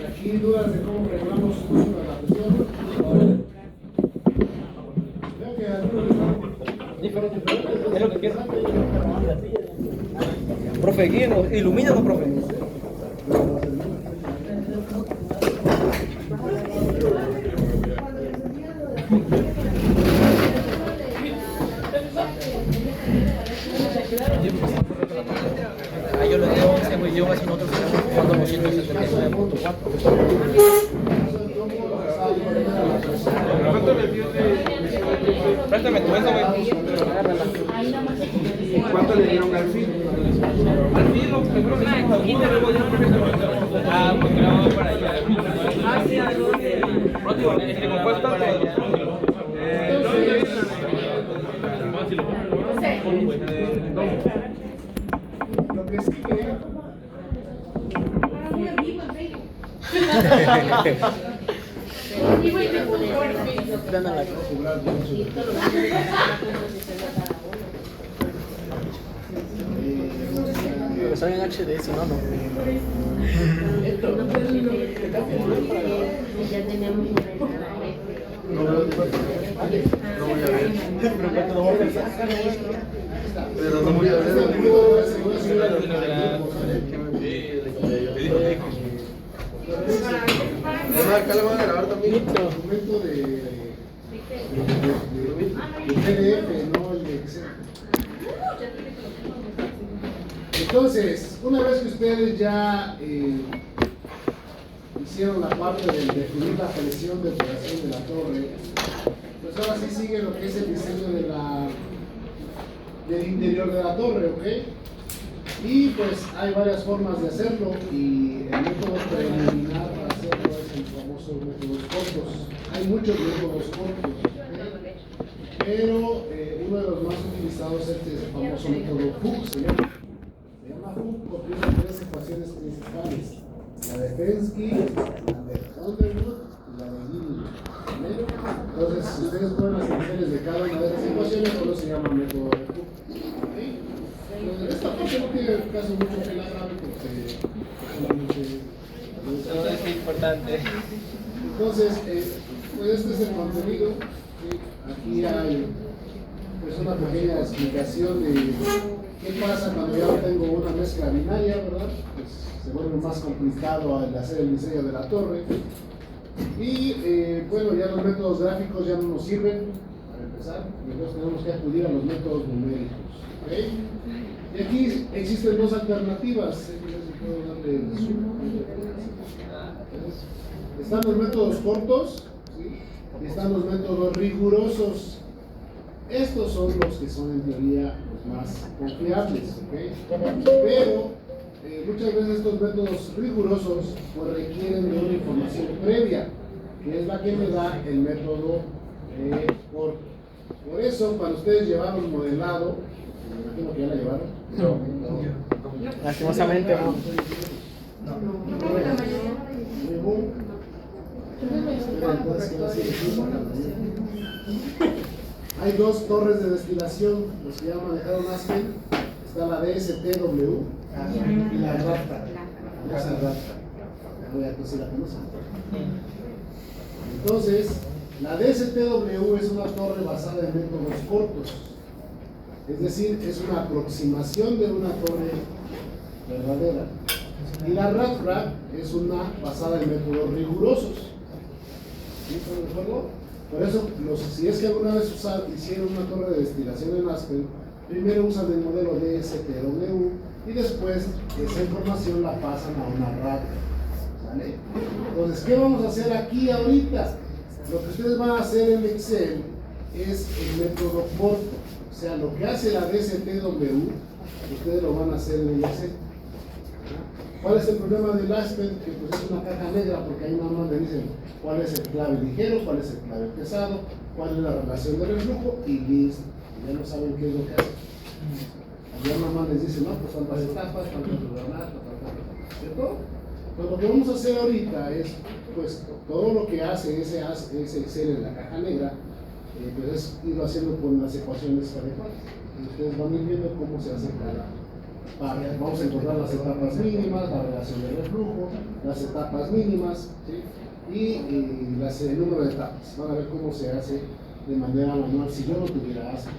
Aquí dudas de cómo regulamos la presión. Creo que algunos están diferentes. Es lo que quiero. Profe, guíenos, ilumínanos, profe. Yo le digo ese millón, así nosotros estamos jugando 279.4. Préstame tu eso, güey. ¿Cuánto le dieron al fin? Al fin, lo seguro que hicimos algunos, luego ya pues grabamos para allá. Próximo, compuesto para allá. Lo que sigue. Pero son en HD, si no, no. Ya tenemos No voy a ver. Pero no voy a ver. Acá le van a grabar también el documento de PDF, no el de Excel. Entonces, una vez que ustedes ya hicieron la parte de definir la selección de operación de la torre, pues ahora sí sigue lo que es el diseño del interior de la torre, ¿ok? Y pues hay varias formas de hacerlo y el método preliminar para hacerlo es el famoso métodos cortos. Hay muchos métodos cortos, ¿ok? Pero uno de los más utilizados es el famoso método Hooke, se llama Hooke porque tiene tres ecuaciones principales: la de Pensky, la de Underwood y la de Gini. Entonces, si ustedes ponen las iniciales de cada una de esas ecuaciones, solo se llama método de Hooke. ¿Okay? Esta parte no tiene caso mucho que la grabe porque solamente Eso es importante. entonces, pues este es el contenido. ¿Sí? Aquí hay pues una pequeña explicación de qué pasa cuando ya no tengo una mezcla binaria, ¿verdad? Pues se vuelve más complicado al hacer el diseño de la torre. Y bueno, ya los métodos gráficos ya no nos sirven para empezar, entonces tenemos que acudir a los métodos numéricos. ¿Okay? Y aquí existen dos alternativas. Están los métodos cortos, ¿sí? Y están los métodos rigurosos. Estos son los que son en teoría los más confiables, ¿okay? Pero muchas veces estos métodos rigurosos pues, requieren de una información previa, que es la que me da el método corto. Por eso, cuando ustedes llevaron modelado, me imagino que ya la llevaron. Lastimosamente, no. Hay dos torres de destilación, los que ya manejaron Aspen. Está la DSTW y la RAPTA. Esa RAPTA. Voy a si la conocen. Entonces, la DSTW es una torre basada en métodos cortos. Es decir, es una aproximación de una torre verdadera. Y la RAPTA es una basada en métodos rigurosos. ¿Sí? ¿Están de acuerdo? Por eso, si es que alguna vez hicieron una torre de destilación en Aspen, primero usan el modelo DSTW y después esa información la pasan a una RAPTA. ¿Sale? Entonces, ¿qué vamos a hacer aquí ahorita? Lo que ustedes van a hacer en Excel es el método corto. O sea, lo que hace la DSTW, ustedes lo van a hacer en el Excel. ¿Cuál es el problema del Aspen? Que pues es una caja negra porque ahí nada más le dicen cuál es el clave ligero, cuál es el clave pesado, cuál es la relación de reflujo y listo. Y ya no saben qué es lo que hacen. Allá nada más les dicen, no, pues tantas etapas, tantas programas, ¿cierto? Pues lo que vamos a hacer ahorita es, pues, todo lo que hace ese Excel en la caja negra, pues es irlo haciendo con las ecuaciones adecuadas. Y ustedes van a ir viendo cómo se hace cada parte. Vamos a encontrar las etapas mínimas, la relación de reflujo, las etapas mínimas, ¿sí? y el número de etapas. Van a ver cómo se hace de manera manual si yo no tuviera ASPE.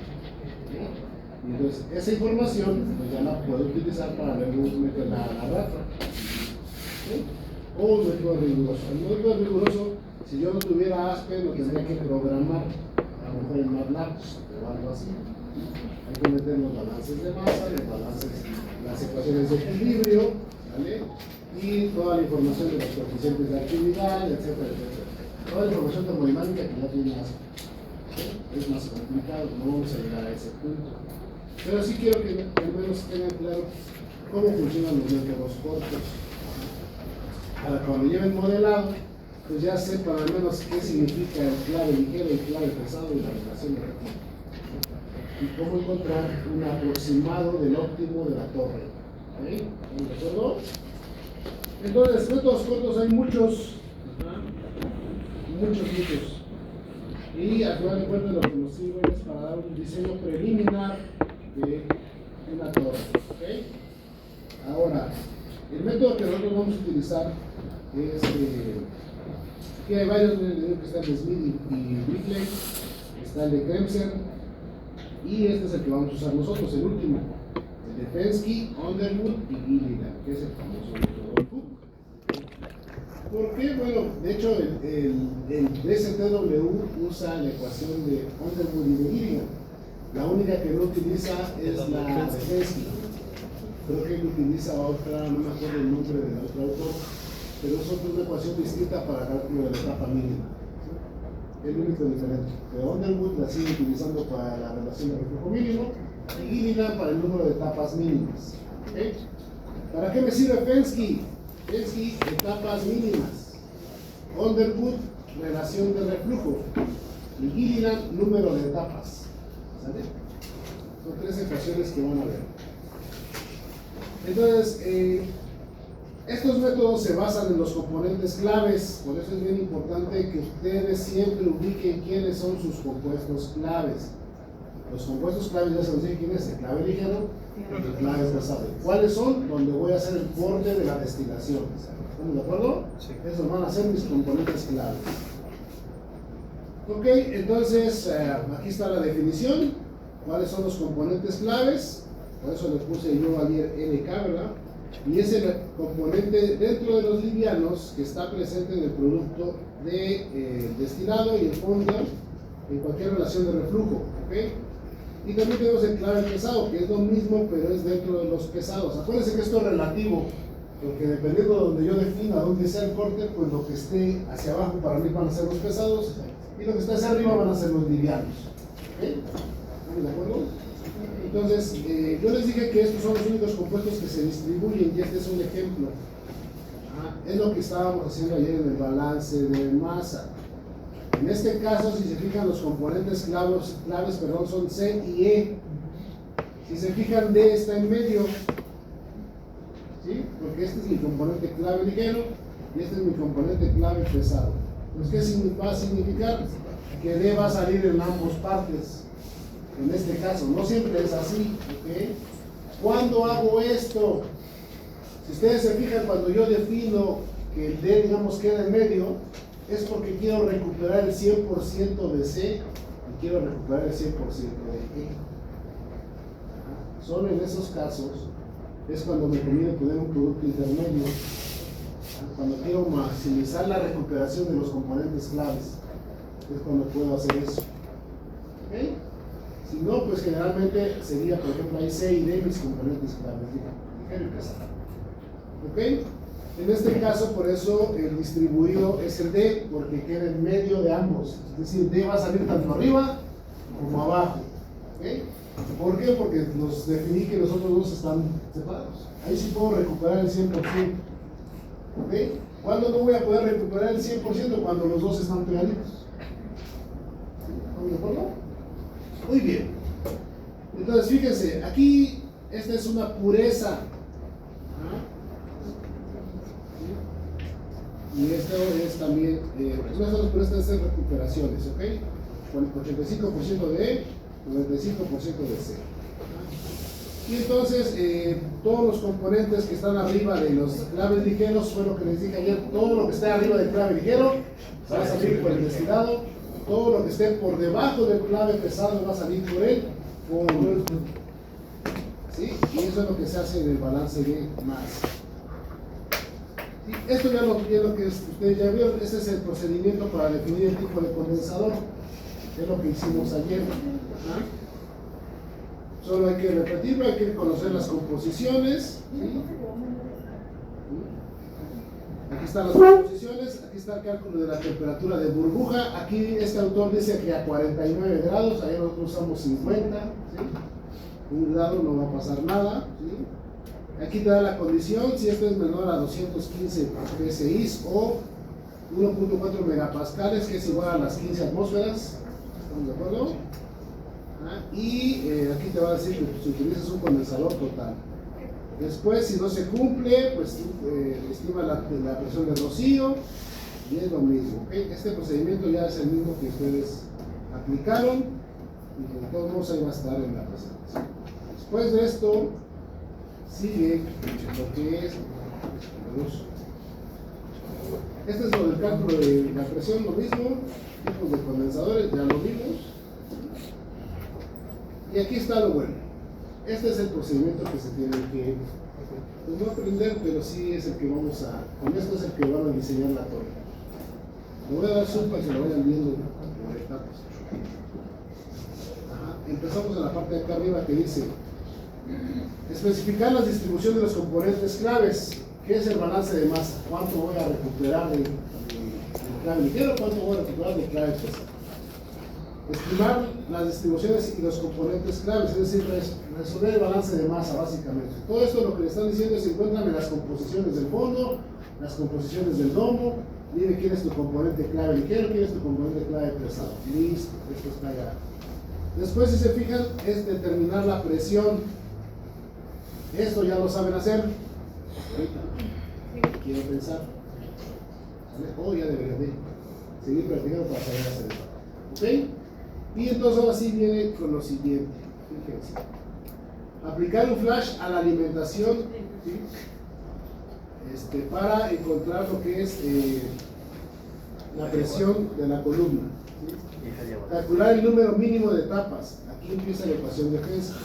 ¿Sí? Y entonces esa información pues ya la puedo utilizar para luego meter la RATRA. ¿Sí? O un método riguroso. El método riguroso, si yo no tuviera ASPE, lo tendría que programar, a lo mejor en MATLAB o algo así. Hay que meter los balances de masa, los balances, las ecuaciones de equilibrio, ¿vale? Y toda la información de los coeficientes de actividad, etcétera, etcétera. Toda la información termodinámica que ya tiene ASPE. Es más complicado, no vamos a llegar a ese punto. Pero sí quiero que al menos tengan claro cómo funcionan los métodos cortos. Para cuando lleven modelado, pues ya sepan al menos qué significa el clave ligero, el clave pesado y la relación de recursos. Y cómo encontrar un aproximado del óptimo de la torre. ¿De acuerdo? Entonces, métodos cortos hay muchos. Muchos. Y al final de cuentas lo que nos sirve es para dar un diseño preliminar de una torre. ¿Okay? Ahora, el método que nosotros vamos a utilizar es aquí hay varios, que está el de Smith y Brickley, está el de Kremser, y este es el que vamos a usar nosotros, el último, el de Fensky, Underwood y Gilligan, que es el famoso método Cook. ¿Por qué? Bueno, de hecho el DSTW usa la ecuación de Underwood y de Gilligan. La única que no utiliza es la de Fensky. Creo que él utiliza otra, no me acuerdo el nombre del otro autor, pero es otra ecuación distinta para cálculo de la etapa mínima. Es lo único diferente. Pero Underwood la sigue utilizando para la relación de reflujo mínimo y Gilligan para el número de etapas mínimas. ¿Okay? ¿Para qué me sirve Fensky? Fensky, etapas mínimas. Underwood, relación de reflujo. Y Gilligan, número de etapas. ¿Sale? Son tres ecuaciones que van a ver. Entonces, estos métodos se basan en los componentes claves, por eso es bien importante que ustedes siempre ubiquen quiénes son sus compuestos claves. Los compuestos claves ya se los dije quién es, el clave ligero y el clave pesado. ¿Cuáles son? Donde voy a hacer el corte de la destilación. ¿Estamos de acuerdo? Sí. Esos van a ser mis componentes claves. Ok, entonces aquí está la definición. ¿Cuáles son los componentes claves? Por eso le puse yo ayer LK, ¿verdad? Y es el componente dentro de los livianos que está presente en el producto de destilado y el fondo en cualquier relación de reflujo. ¿Okay? Y también tenemos el clave pesado, que es lo mismo, pero es dentro de los pesados. Acuérdense que esto es relativo, porque dependiendo de donde yo defina dónde sea el corte, pues lo que esté hacia abajo para mí van a ser los pesados y lo que está hacia arriba van a ser los livianos. ¿Okay? ¿Estamos de acuerdo? Entonces, yo les dije que estos son los únicos compuestos que se distribuyen y este es un ejemplo. Es lo que estábamos haciendo ayer en el balance de masa. En este caso, si se fijan, los componentes claves son C y E. Si se fijan, D está en medio. ¿Sí? Porque este es mi componente clave ligero y este es mi componente clave pesado. Entonces, ¿qué va a significar? Que D va a salir en ambas partes. En este caso, no siempre es así, ¿ok? ¿Cuándo hago esto? Si ustedes se fijan, cuando yo defino que el D, digamos, queda en medio, es porque quiero recuperar el 100% de C y quiero recuperar el 100% de E. Solo en esos casos es cuando me conviene poner un producto intermedio, cuando quiero maximizar la recuperación de los componentes claves, es cuando puedo hacer eso. ¿Ok? Si no, pues generalmente sería, por ejemplo, ahí C y D mis componentes claves, ligero y pesado. ¿Ok? En este caso, por eso el distribuido es el D, porque queda en medio de ambos. Es decir, D va a salir tanto arriba como abajo. ¿Ok? ¿Por qué? Porque los definí que los otros dos están separados. Ahí sí puedo recuperar el 100%. ¿Ok? ¿Cuándo no voy a poder recuperar el 100%? Cuando los dos están pegaditos. ¿Estamos de acuerdo? Muy bien. Entonces, fíjense, aquí esta es una pureza. Y esto es también, una de las purezas es recuperaciones, ¿ok? Con 85% de E, 95% de C. Y entonces todos los componentes que están arriba de los claves ligeros, fue lo que les dije ayer, todo lo que esté arriba del clave ligero va a salir por el destilado, todo lo que esté por debajo del clave pesado va a salir por el fondo. ¿Sí? Y eso es lo que se hace en el balance de masa. ¿Sí? Esto ya lo que ustedes ya vieron, ese es el procedimiento para definir el tipo de condensador, es lo que hicimos ayer. ¿Ah? Solo hay que repetirlo, hay que conocer las composiciones. ¿Sí? Aquí están las composiciones, aquí está el cálculo de la temperatura de burbuja. Aquí este autor dice que a 49 grados, ahí nosotros usamos 50. ¿Sí? 1 grado no va a pasar nada. ¿Sí? Aquí te da la condición, si esto es menor a 215 psi o 1.4 megapascales, que es igual a las 15 atmósferas. ¿Estamos de acuerdo? Y aquí te va a decir que si utilizas un condensador total. Después, si no se cumple, pues estima la presión de rocío y es lo mismo. ¿Okay? Este procedimiento ya es el mismo que ustedes aplicaron y de todos modos ahí va a estar en la presentación. Después de esto, sigue lo que es este es lo del cálculo de la presión, lo mismo, tipos de condensadores, ya lo vimos. Y aquí está lo bueno. Este es el procedimiento que se tiene que pues no aprender, pero sí es el que vamos a, con esto es el que van a diseñar la torre. Le voy a dar zoom para que lo vayan viendo por etapas. Empezamos en la parte de acá arriba que dice especificar la distribución de los componentes claves. ¿Qué es el balance de masa? ¿Cuánto voy a recuperar del clave ligero? ¿Cuánto voy a recuperar del clave pesado? Estimar las distribuciones y los componentes claves, es decir, resolver el balance de masa básicamente. Todo esto lo que le están diciendo es se encuentran en las composiciones del fondo, las composiciones del domo, dime quién es tu componente clave ligero, quién es tu componente clave pesado. Listo, esto está ya. Después, si se fijan, es determinar la presión. Esto ya lo saben hacer. Ahorita quiero pensar. Oh, ya debería de seguir practicando para saber hacer esto. ¿Ok? Y entonces ahora sí viene con lo siguiente. Fíjense. Aplicar un flash a la alimentación, ¿sí? Para encontrar lo que es la presión de la columna. ¿Sí? Calcular el número mínimo de etapas. Aquí empieza la ecuación de Fensky. ¿Sí?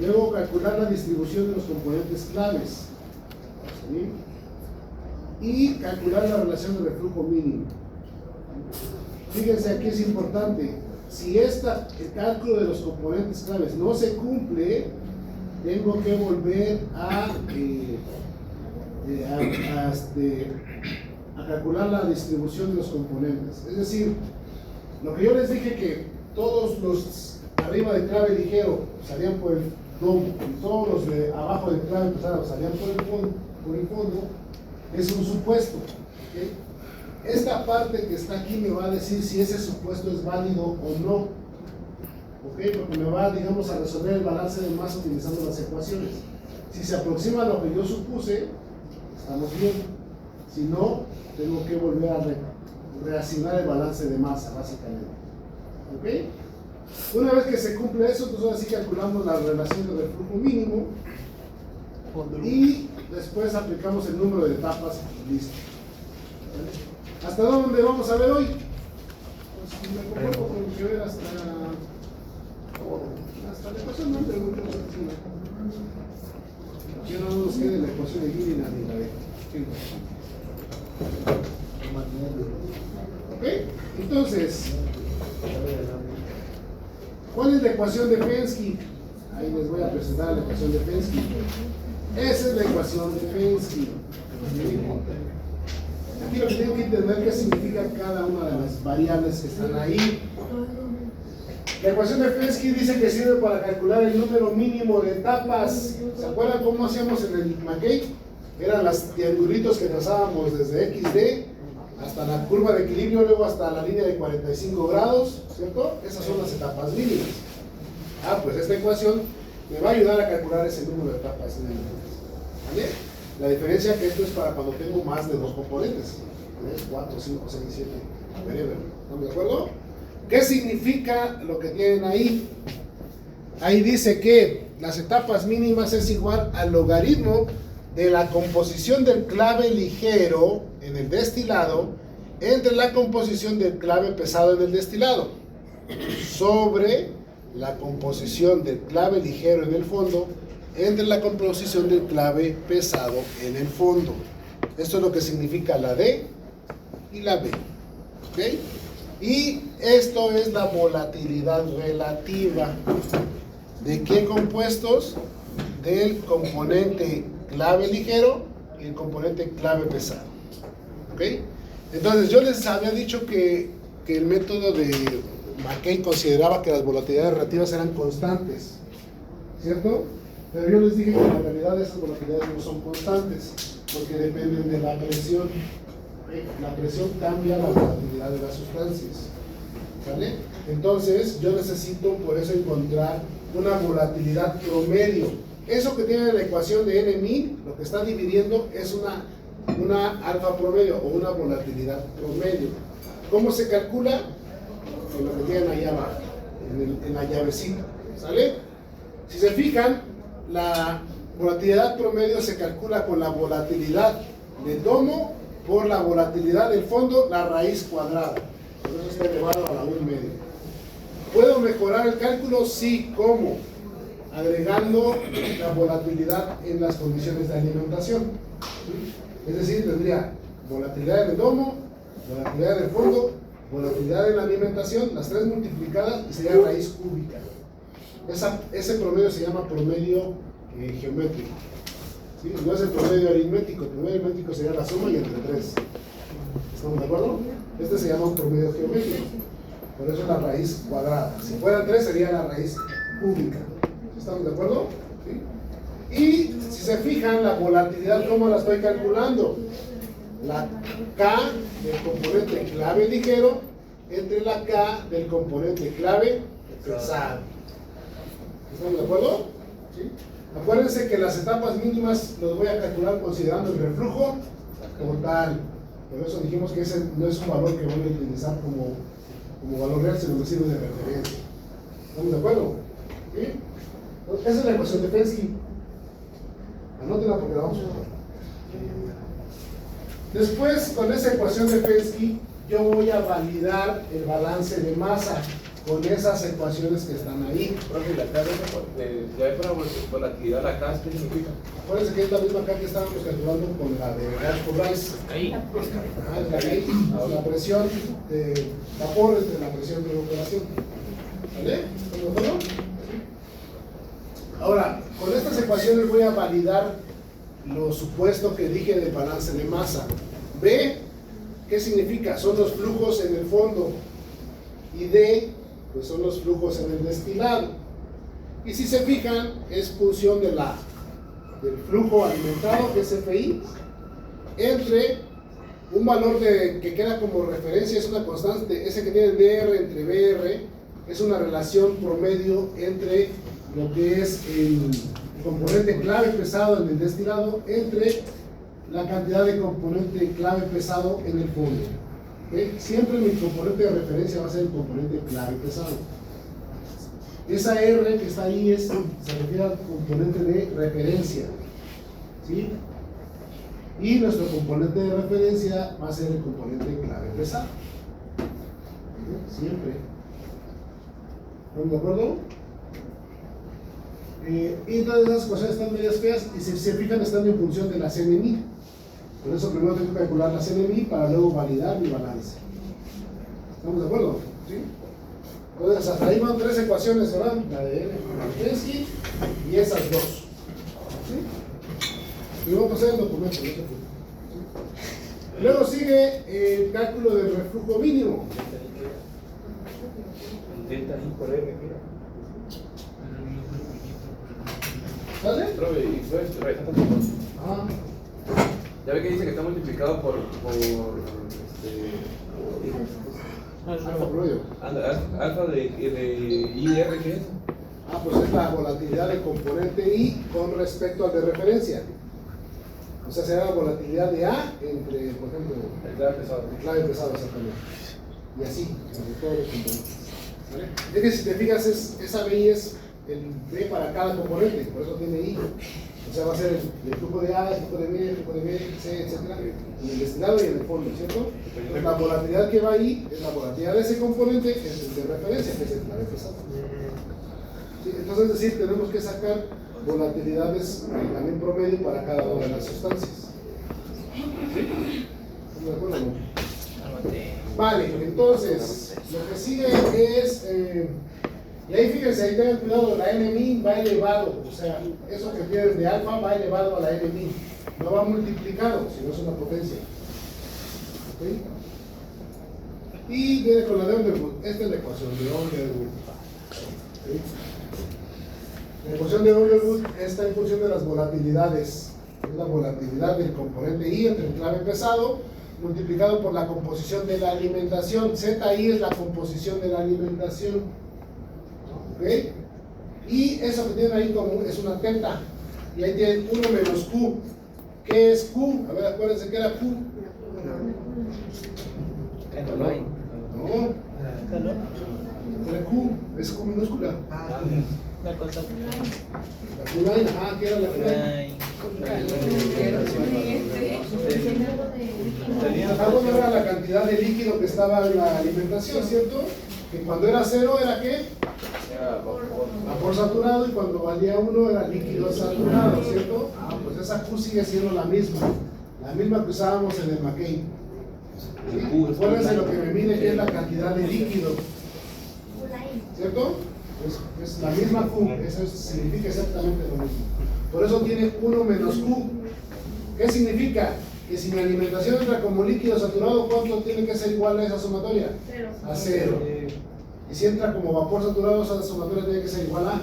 Luego calcular la distribución de los componentes claves. ¿Sí? Y calcular la relación de reflujo mínimo. Fíjense, aquí es importante, si el cálculo de los componentes claves no se cumple, tengo que volver a calcular la distribución de los componentes. Es decir, lo que yo les dije que todos los arriba del clave ligero salían por el domo y todos los de abajo del clave pesado salían por el fondo, es un supuesto. ¿Okay? Esta parte que está aquí me va a decir si ese supuesto es válido o no. ¿Ok? Porque me va, digamos, a resolver el balance de masa utilizando las ecuaciones. Si se aproxima a lo que yo supuse, estamos bien. Si no, tengo que volver a reasignar el balance de masa, básicamente. ¿Ok? Una vez que se cumple eso, entonces ahora sí calculamos la relación de reflujo mínimo y después aplicamos el número de etapas y listo. ¿Vale? ¿Hasta dónde vamos a ver hoy? Pues me comporto con que ver hasta la ecuación, no pregunto. Que no nos quede la ecuación de Gini ni la de ¿ok? Entonces, ¿cuál es la ecuación de Fensky? Ahí les voy a presentar la ecuación de Fensky. Esa es la ecuación de Fensky. Aquí lo que tengo que entender es qué significa cada una de las variables que están ahí. La ecuación de Fensky dice que sirve para calcular el número mínimo de etapas. ¿Se acuerdan cómo hacíamos en el McKay? Eran los triangulitos que trazábamos desde XD hasta la curva de equilibrio, luego hasta la línea de 45 grados, ¿cierto? Esas son las etapas mínimas. Pues esta ecuación me va a ayudar a calcular ese número de etapas mínimas. ¿Vale? La diferencia es que esto es para cuando tengo más de dos componentes. 3, 4, 5, 6, 7. ¿Estamos de acuerdo? ¿Qué significa lo que tienen ahí? ahí dice que las etapas mínimas es igual al logaritmo de la composición del clave ligero en el destilado entre la composición del clave pesado en el destilado sobre la composición del clave ligero en el fondo entre la composición del clave pesado en el fondo. Esto es lo que significa la D y la B. ¿Okay? Y esto es la volatilidad relativa. ¿De qué compuestos? Del componente clave ligero y el componente clave pesado. ¿Ok? Entonces yo les había dicho que el método de McKay consideraba que las volatilidades relativas eran constantes, ¿cierto? Pero yo les dije que en realidad esas volatilidades no son constantes, porque dependen de la presión. ¿Ok? La presión cambia la volatilidad de las sustancias. ¿Vale? Entonces yo necesito por eso encontrar una volatilidad promedio. Eso que tiene la ecuación de N-MI, lo que está dividiendo es una alfa promedio o una volatilidad promedio. ¿Cómo se calcula? Con lo que tienen ahí abajo, en la llavecita. ¿Sale? Si se fijan, la volatilidad promedio se calcula con la volatilidad del domo por la volatilidad del fondo, la raíz cuadrada. Por eso está elevado a la 1 medio. ¿Puedo mejorar el cálculo? Sí. ¿Cómo? Agregando la volatilidad en las condiciones de alimentación. Es decir, tendría volatilidad en el domo, volatilidad en el fondo, volatilidad en la alimentación, las tres multiplicadas y sería raíz cúbica. Ese promedio se llama promedio geométrico. ¿Sí? No es el promedio aritmético. El promedio aritmético sería la suma y entre 3. ¿Estamos de acuerdo? Este se llama un promedio geométrico. Por eso es la raíz cuadrada. Si fueran 3 sería la raíz cúbica. ¿Estamos de acuerdo? ¿Sí? Y si se fijan, la volatilidad, ¿cómo la estoy calculando? La K del componente clave ligero entre la K del componente clave pesado. ¿Estamos de acuerdo? ¿Sí? Acuérdense que las etapas mínimas los voy a calcular considerando el reflujo como tal. Por eso dijimos que ese no es un valor que voy a utilizar como valor real, sino que sirve de referencia. ¿Estamos de acuerdo? ¿Sí? Esa es la ecuación de Pensky. Anótenla porque la vamos a usar. Después, con esa ecuación de Pensky, yo voy a validar el balance de masa con esas ecuaciones que están ahí. Profe, la K ya hay para volatilidad, la K, ¿qué significa? Acuérdense que es la misma K que estábamos calculando con la de Gas por Rice. Ahí. Es la ley, la presión de vapor entre la presión de evaporación. ¿Vale? ¿Estamos de acuerdo? Ahora, con estas ecuaciones voy a validar lo supuesto que dije del balance de masa. B, ¿qué significa? Son los flujos en el fondo. Y D, pues son los flujos en el destilado. Y si se fijan, es función del flujo alimentado, que es FI, entre un valor que queda como referencia, es una constante, ese que tiene DR entre BR, es una relación promedio entre lo que es el componente clave pesado en el destilado entre la cantidad de componente clave pesado en el fondo. ¿Okay? Siempre mi componente de referencia va a ser el componente clave pesado. Esa R que está ahí se refiere al componente de referencia. ¿Sí? Y nuestro componente de referencia va a ser el componente clave pesado. ¿Sí? Siempre. ¿Estamos de acuerdo? Y todas esas cosas están medias feas y si se fijan están en función de la CNMI. Por eso primero tengo que calcular la CNMI para luego validar mi balance. ¿Estamos de acuerdo? ¿Sí? Entonces hasta ahí van 3 ecuaciones, ¿verdad? La de Pensky y esas 2. ¿Sí? Y vamos a hacer el documento. ¿Sí? Luego sigue el cálculo del reflujo mínimo. Delta I por R, mira. ¿Sale? Profe, y pues, Ah. ya ve que dice que está multiplicado por Alfa promedio. alfa de IR, ¿qué es? Ah, pues es la volatilidad del componente I con respecto al de referencia. O sea, será la volatilidad de A entre, por ejemplo, El clave pesado. el clave pesado, exactamente. Y así, entre todos los componentes. ¿Vale? Es que si te fijas, esa BI es el B para cada componente, por eso tiene I. O sea, va a ser el flujo de A, el flujo de B, el flujo de B, C, etc. En el destilado y en el fondo, ¿cierto? Pues la volatilidad que va ahí es la volatilidad de ese componente, es el de referencia, que es el clave pesado. ¿Sí? Entonces, es decir, tenemos que sacar volatilidades también promedio para cada una de las sustancias. ¿Sí? ¿Estamos de acuerdo o no? Vale, entonces, lo que sigue es... y ahí fíjense, ahí tengan cuidado, la N-min va elevado, o sea, eso que pierden de alfa va elevado a la N-min, no va multiplicado, sino es una potencia. ¿Okay? Y viene con la de Underwood, esta es la ecuación de Underwood. ¿Okay? La ecuación de Underwood está en función de las volatilidades, es la volatilidad del componente I entre el clave pesado, multiplicado por la composición de la alimentación. ZI es la composición de la alimentación. ¿Okay? Y eso que tienen ahí común es una teta. Y ahí tienen 1 menos Q. ¿Qué es Q? A ver, acuérdense que era Q. No. Era Q. Es Q minúscula. La cosa. La Q-line, ajá, ¿qué era la Q-line? Algo no era la cantidad de líquido que estaba en la alimentación, ¿cierto? Que cuando era 0 era ¿qué? Vapor saturado, y cuando valía 1 era líquido saturado, ¿cierto? Ah, pues esa Q sigue siendo la misma que usábamos en el McCain. ¿Sí? Acuérdense lo que me mide que es la cantidad de líquido, ¿cierto? Es la misma Q, eso significa exactamente lo mismo. Por eso tiene 1 menos Q. ¿Qué significa? Que si mi alimentación entra como líquido saturado, ¿cuánto tiene que ser igual a esa sumatoria? A 0. Y si entra como vapor saturado, esa sumatoria tiene que ser igual a 1.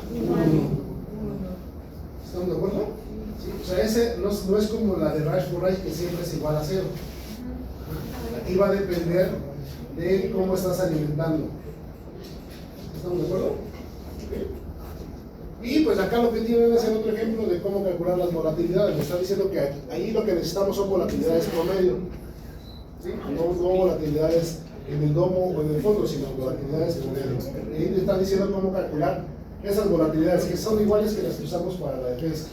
¿Estamos de acuerdo? ¿Sí? O sea, ese no es como la de Rash por Rash, que siempre es igual a 0. Aquí va a depender de cómo estás alimentando. ¿Estamos de acuerdo? ¿Okay? Y pues acá lo que tienen es el otro ejemplo de cómo calcular las volatilidades. Me está diciendo que ahí lo que necesitamos son volatilidades promedio. ¿Sí? No volatilidades en el domo o en el fondo, sino volatilidades promedio. Y ahí le están diciendo cómo calcular esas volatilidades, que son iguales que las que usamos para la defensa.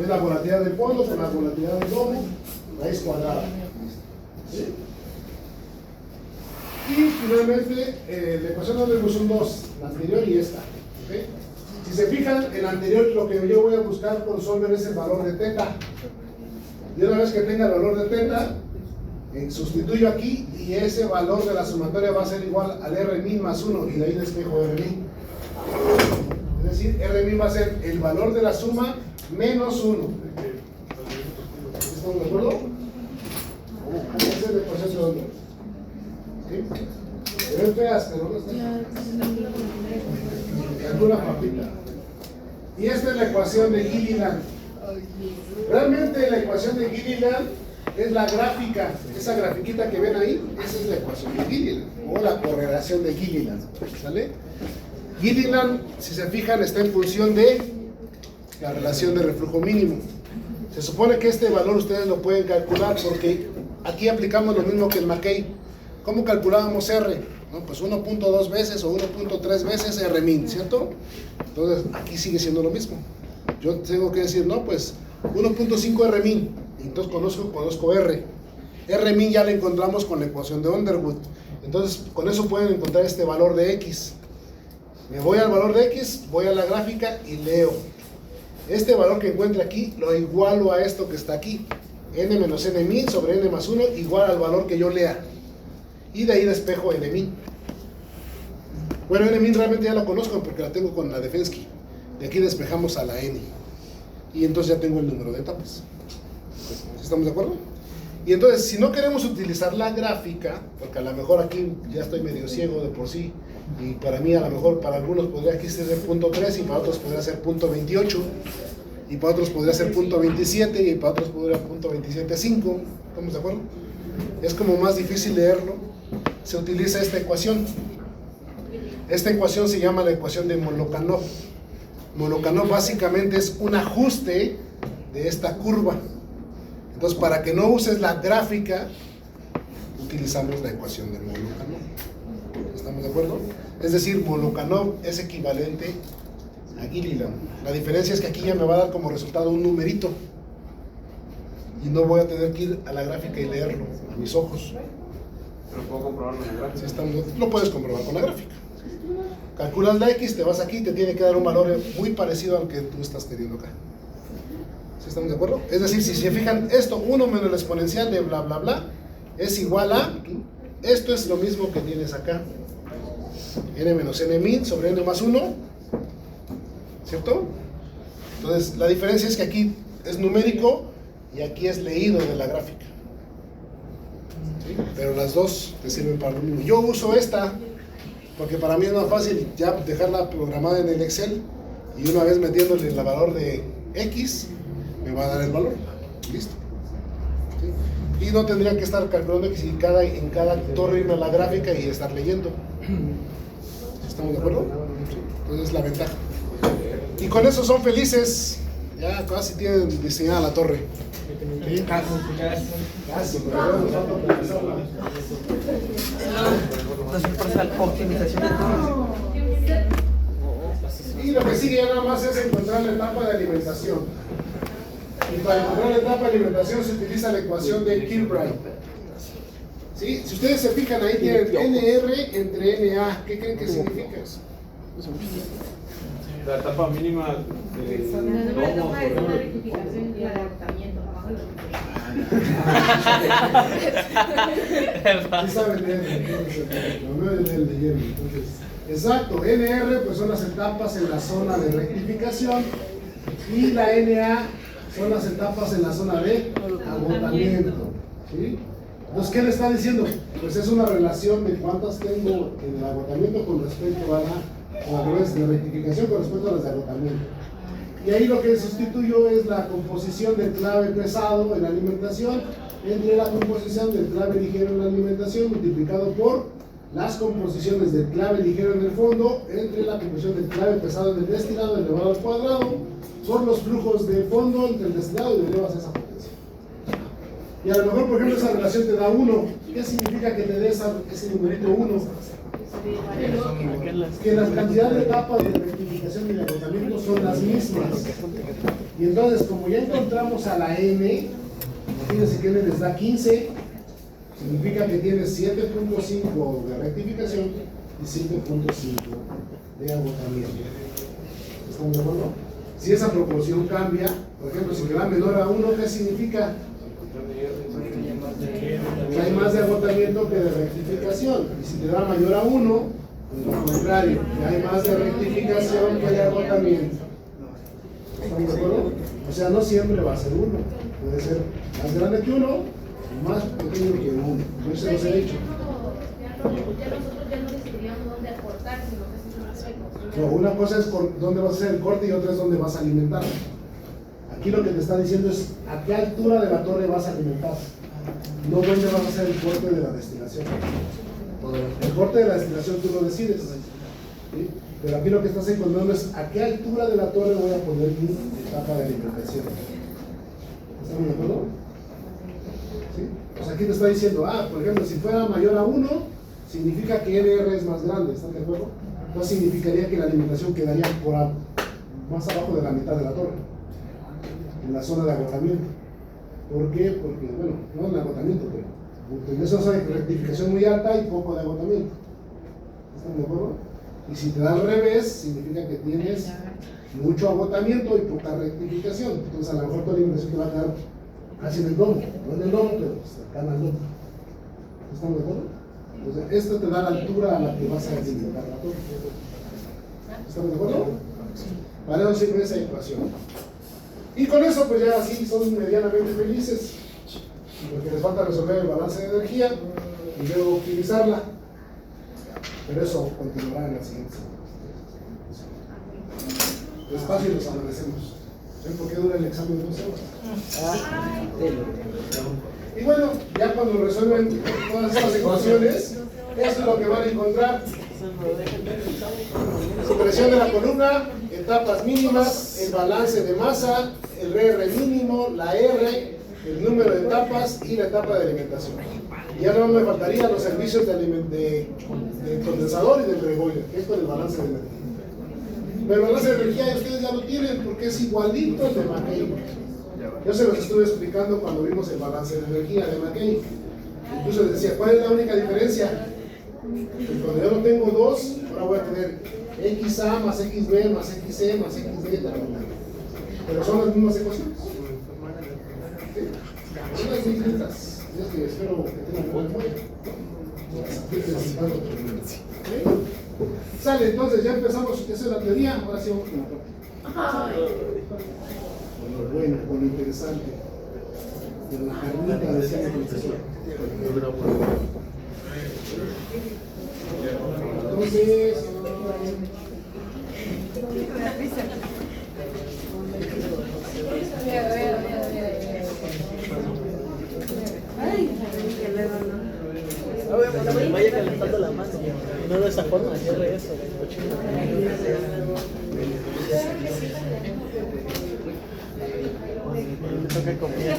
Es la volatilidad del fondo con la volatilidad del domo, raíz cuadrada. ¿Sí? Y finalmente, la ecuación de Underwood son dos, la anterior y esta. ¿Okay? Si se fijan, en la anterior lo que yo voy a buscar con Solver es el valor de teta. Y una vez que tenga el valor de teta, sustituyo aquí y ese valor de la sumatoria va a ser igual al R min más 1 y de ahí despejo R min. Es decir, R min va a ser el valor de la suma menos 1. ¿Estamos de acuerdo? Esa es la ecuación de Solver. ¿Sí? Se ven feas, pero no están. Alguna papita. Y esta es la ecuación de Gilliland. Realmente la ecuación de Gilliland es la gráfica, esa grafiquita que ven ahí, esa es la ecuación de Gilliland, o la correlación de Gilliland. ¿Sale? Gilliland, si se fijan, está en función de la relación de reflujo mínimo. Se supone que este valor ustedes lo pueden calcular porque aquí aplicamos lo mismo que el McCain. ¿Cómo calculábamos R? ¿No? Pues 1.2 veces o 1.3 veces R min, ¿cierto? Entonces aquí sigue siendo lo mismo. Yo tengo que decir, no, pues 1.5 R min. Entonces conozco R. R min ya lo encontramos con la ecuación de Underwood. Entonces con eso pueden encontrar este valor de X. Me voy al valor de X, voy a la gráfica y leo. Este valor que encuentre aquí lo igualo a esto que está aquí. N menos N min sobre N más 1 igual al valor que yo lea. Y de ahí despejo N min. Bueno, N min realmente ya la conozco porque la tengo con la de Fensky. De aquí despejamos a la N. Y entonces ya tengo el número de etapas. ¿Estamos de acuerdo? Y entonces, si no queremos utilizar la gráfica, porque a lo mejor aquí ya estoy medio ciego de por sí, y para mí a lo mejor para algunos podría aquí ser punto 3 y para otros podría ser punto 28, y para otros podría ser punto 27 y para otros podría ser punto 27.5. ¿Estamos de acuerdo? Es como más difícil leerlo. Se utiliza esta ecuación. Esta ecuación se llama la ecuación de Molokhanov. Molokhanov básicamente es un ajuste de esta curva. Entonces, para que no uses la gráfica, utilizamos la ecuación de Molokhanov. ¿Estamos de acuerdo? Es decir, Molokanov es equivalente a Gilliland. La diferencia es que aquí ya me va a dar como resultado un numerito. Y no voy a tener que ir a la gráfica y leerlo a mis ojos. Pero puedo comprobarlo en la gráfica. Lo puedes comprobar con la gráfica. Calculas la X, te vas aquí y te tiene que dar un valor muy parecido al que tú estás teniendo acá. ¿Sí estamos de acuerdo? Es decir, si se fijan, esto 1 menos la exponencial de bla bla bla es igual a, esto es lo mismo que tienes acá, n menos n min sobre n más 1, ¿cierto? Entonces la diferencia es que aquí es numérico y aquí es leído de la gráfica, ¿sí? Pero las dos te sirven para lo mismo. Yo uso esta porque para mí es más fácil ya dejarla programada en el Excel y una vez metiéndole el valor de X me va a dar el valor, listo, ¿sí? Y no tendría que estar calculando X y en cada torre irme a la gráfica y estar leyendo. ¿Estamos de acuerdo? Entonces la ventaja. Y con eso son felices. Ya casi tienen diseñada la torre. ¿Sí? Casi, pero ya nos falta optimizarla. Optimización de torres. Y lo que sigue ya nada más es encontrar la etapa de alimentación. Y para encontrar la etapa de alimentación se utiliza la ecuación de Kilbride. ¿Sí? Si ustedes se fijan ahí tienen NR entre NA. ¿Qué creen que significa eso? La etapa mínima de La etapa es una rectificación y agotamiento. Sí saben leer, entonces, exacto, NR pues son las etapas en la zona de rectificación y la NA son las etapas en la zona de agotamiento, ¿sí? Entonces, ¿qué le está diciendo? Pues es una relación de cuántas tengo en el agotamiento con respecto a la rectificación con respecto a las de agotamiento. Y ahí lo que sustituyo es la composición del clave pesado en la alimentación entre la composición del clave ligero en la alimentación multiplicado por las composiciones del clave ligero en el fondo entre la composición del clave pesado en el destilado elevado al cuadrado por los flujos de fondo entre el destilado y le elevas esa potencia. Y a lo mejor, por ejemplo, esa relación te da 1. ¿Qué significa que te dé ese numerito 1? Que las cantidades de etapas de rectificación y de agotamiento son las mismas. Y entonces, como ya encontramos a la n, fíjense que n les da 15, significa que tienes 7.5 de rectificación y 7.5 de agotamiento. ¿Están de acuerdo? Si esa proporción cambia, por ejemplo, si me da menor a 1, ¿qué significa? Que hay más de agotamiento que de rectificación. Y si te da mayor a 1, pues lo contrario, que hay más de rectificación que de agotamiento. ¿Estamos de acuerdo? O sea, no siempre va a ser 1. Puede ser más grande que 1 y más pequeño que 1. Yo se los he dicho. Nosotros ya no decidiríamos dónde aportar, sino que es No, una cosa es dónde vas a hacer el corte y otra es dónde vas a alimentar. Aquí lo que te está diciendo es a qué altura de la torre vas a alimentar, no dónde vas a hacer el corte de la destilación. El corte de la destilación tú lo decides, ¿sí? Pero aquí lo que estás encontrando es a qué altura de la torre voy a poner mi etapa de alimentación. ¿Estamos de acuerdo? ¿Sí? Pues aquí te está diciendo, por ejemplo, si fuera mayor a 1, significa que NR es más grande, ¿están de acuerdo? Entonces significaría que la alimentación quedaría más abajo de la mitad de la torre, en la zona de agotamiento. ¿Por qué? Porque, bueno, no en agotamiento, pero en esa zona de rectificación muy alta y poco de agotamiento. ¿Están de acuerdo? Y si te da al revés, significa que tienes mucho agotamiento y poca rectificación. Entonces a lo mejor tu alimentación te va a quedar casi en el domo, no en el domo, pero cercana al domo. ¿Estamos de acuerdo? Entonces esto te da la altura a la que vas a alimentar la torre. ¿Estamos de acuerdo? Para eso sirve esa ecuación. Y con eso pues ya así son medianamente felices, porque les falta resolver el balance de energía y luego optimizarla, pero eso continuará en la siguiente semana. Despacio y nos agradecemos. ¿Saben por qué dura el examen de 2 horas? Y bueno, ya cuando resuelven todas estas ecuaciones, eso es lo que van a encontrar. Supresión de la columna, etapas mínimas, el balance de masa, el R mínimo, la R, el número de etapas y la etapa de alimentación. Ya no me faltarían los servicios de condensador y del reboiler, que es con el balance de energía. Pero el balance de energía ustedes ya lo tienen porque es igualito al de McKay. Yo se los estuve explicando cuando vimos el balance de energía de McKay. Incluso les decía, ¿cuál es la única diferencia? Pues cuando yo no tengo 2, ahora voy a tener XA más XB más XC más XD, pero son las mismas ecuaciones. ¿Sí? Son las distintas. Es que espero que tengan buen memoria. Sale, entonces ya empezamos. Esa es la teoría. Ahora sí vamos con la práctica. Bueno, con lo interesante. De la carnita de ese profesor. Entonces. Vaya calentando la mano, no de esa forma, cierre eso. Toca copiar.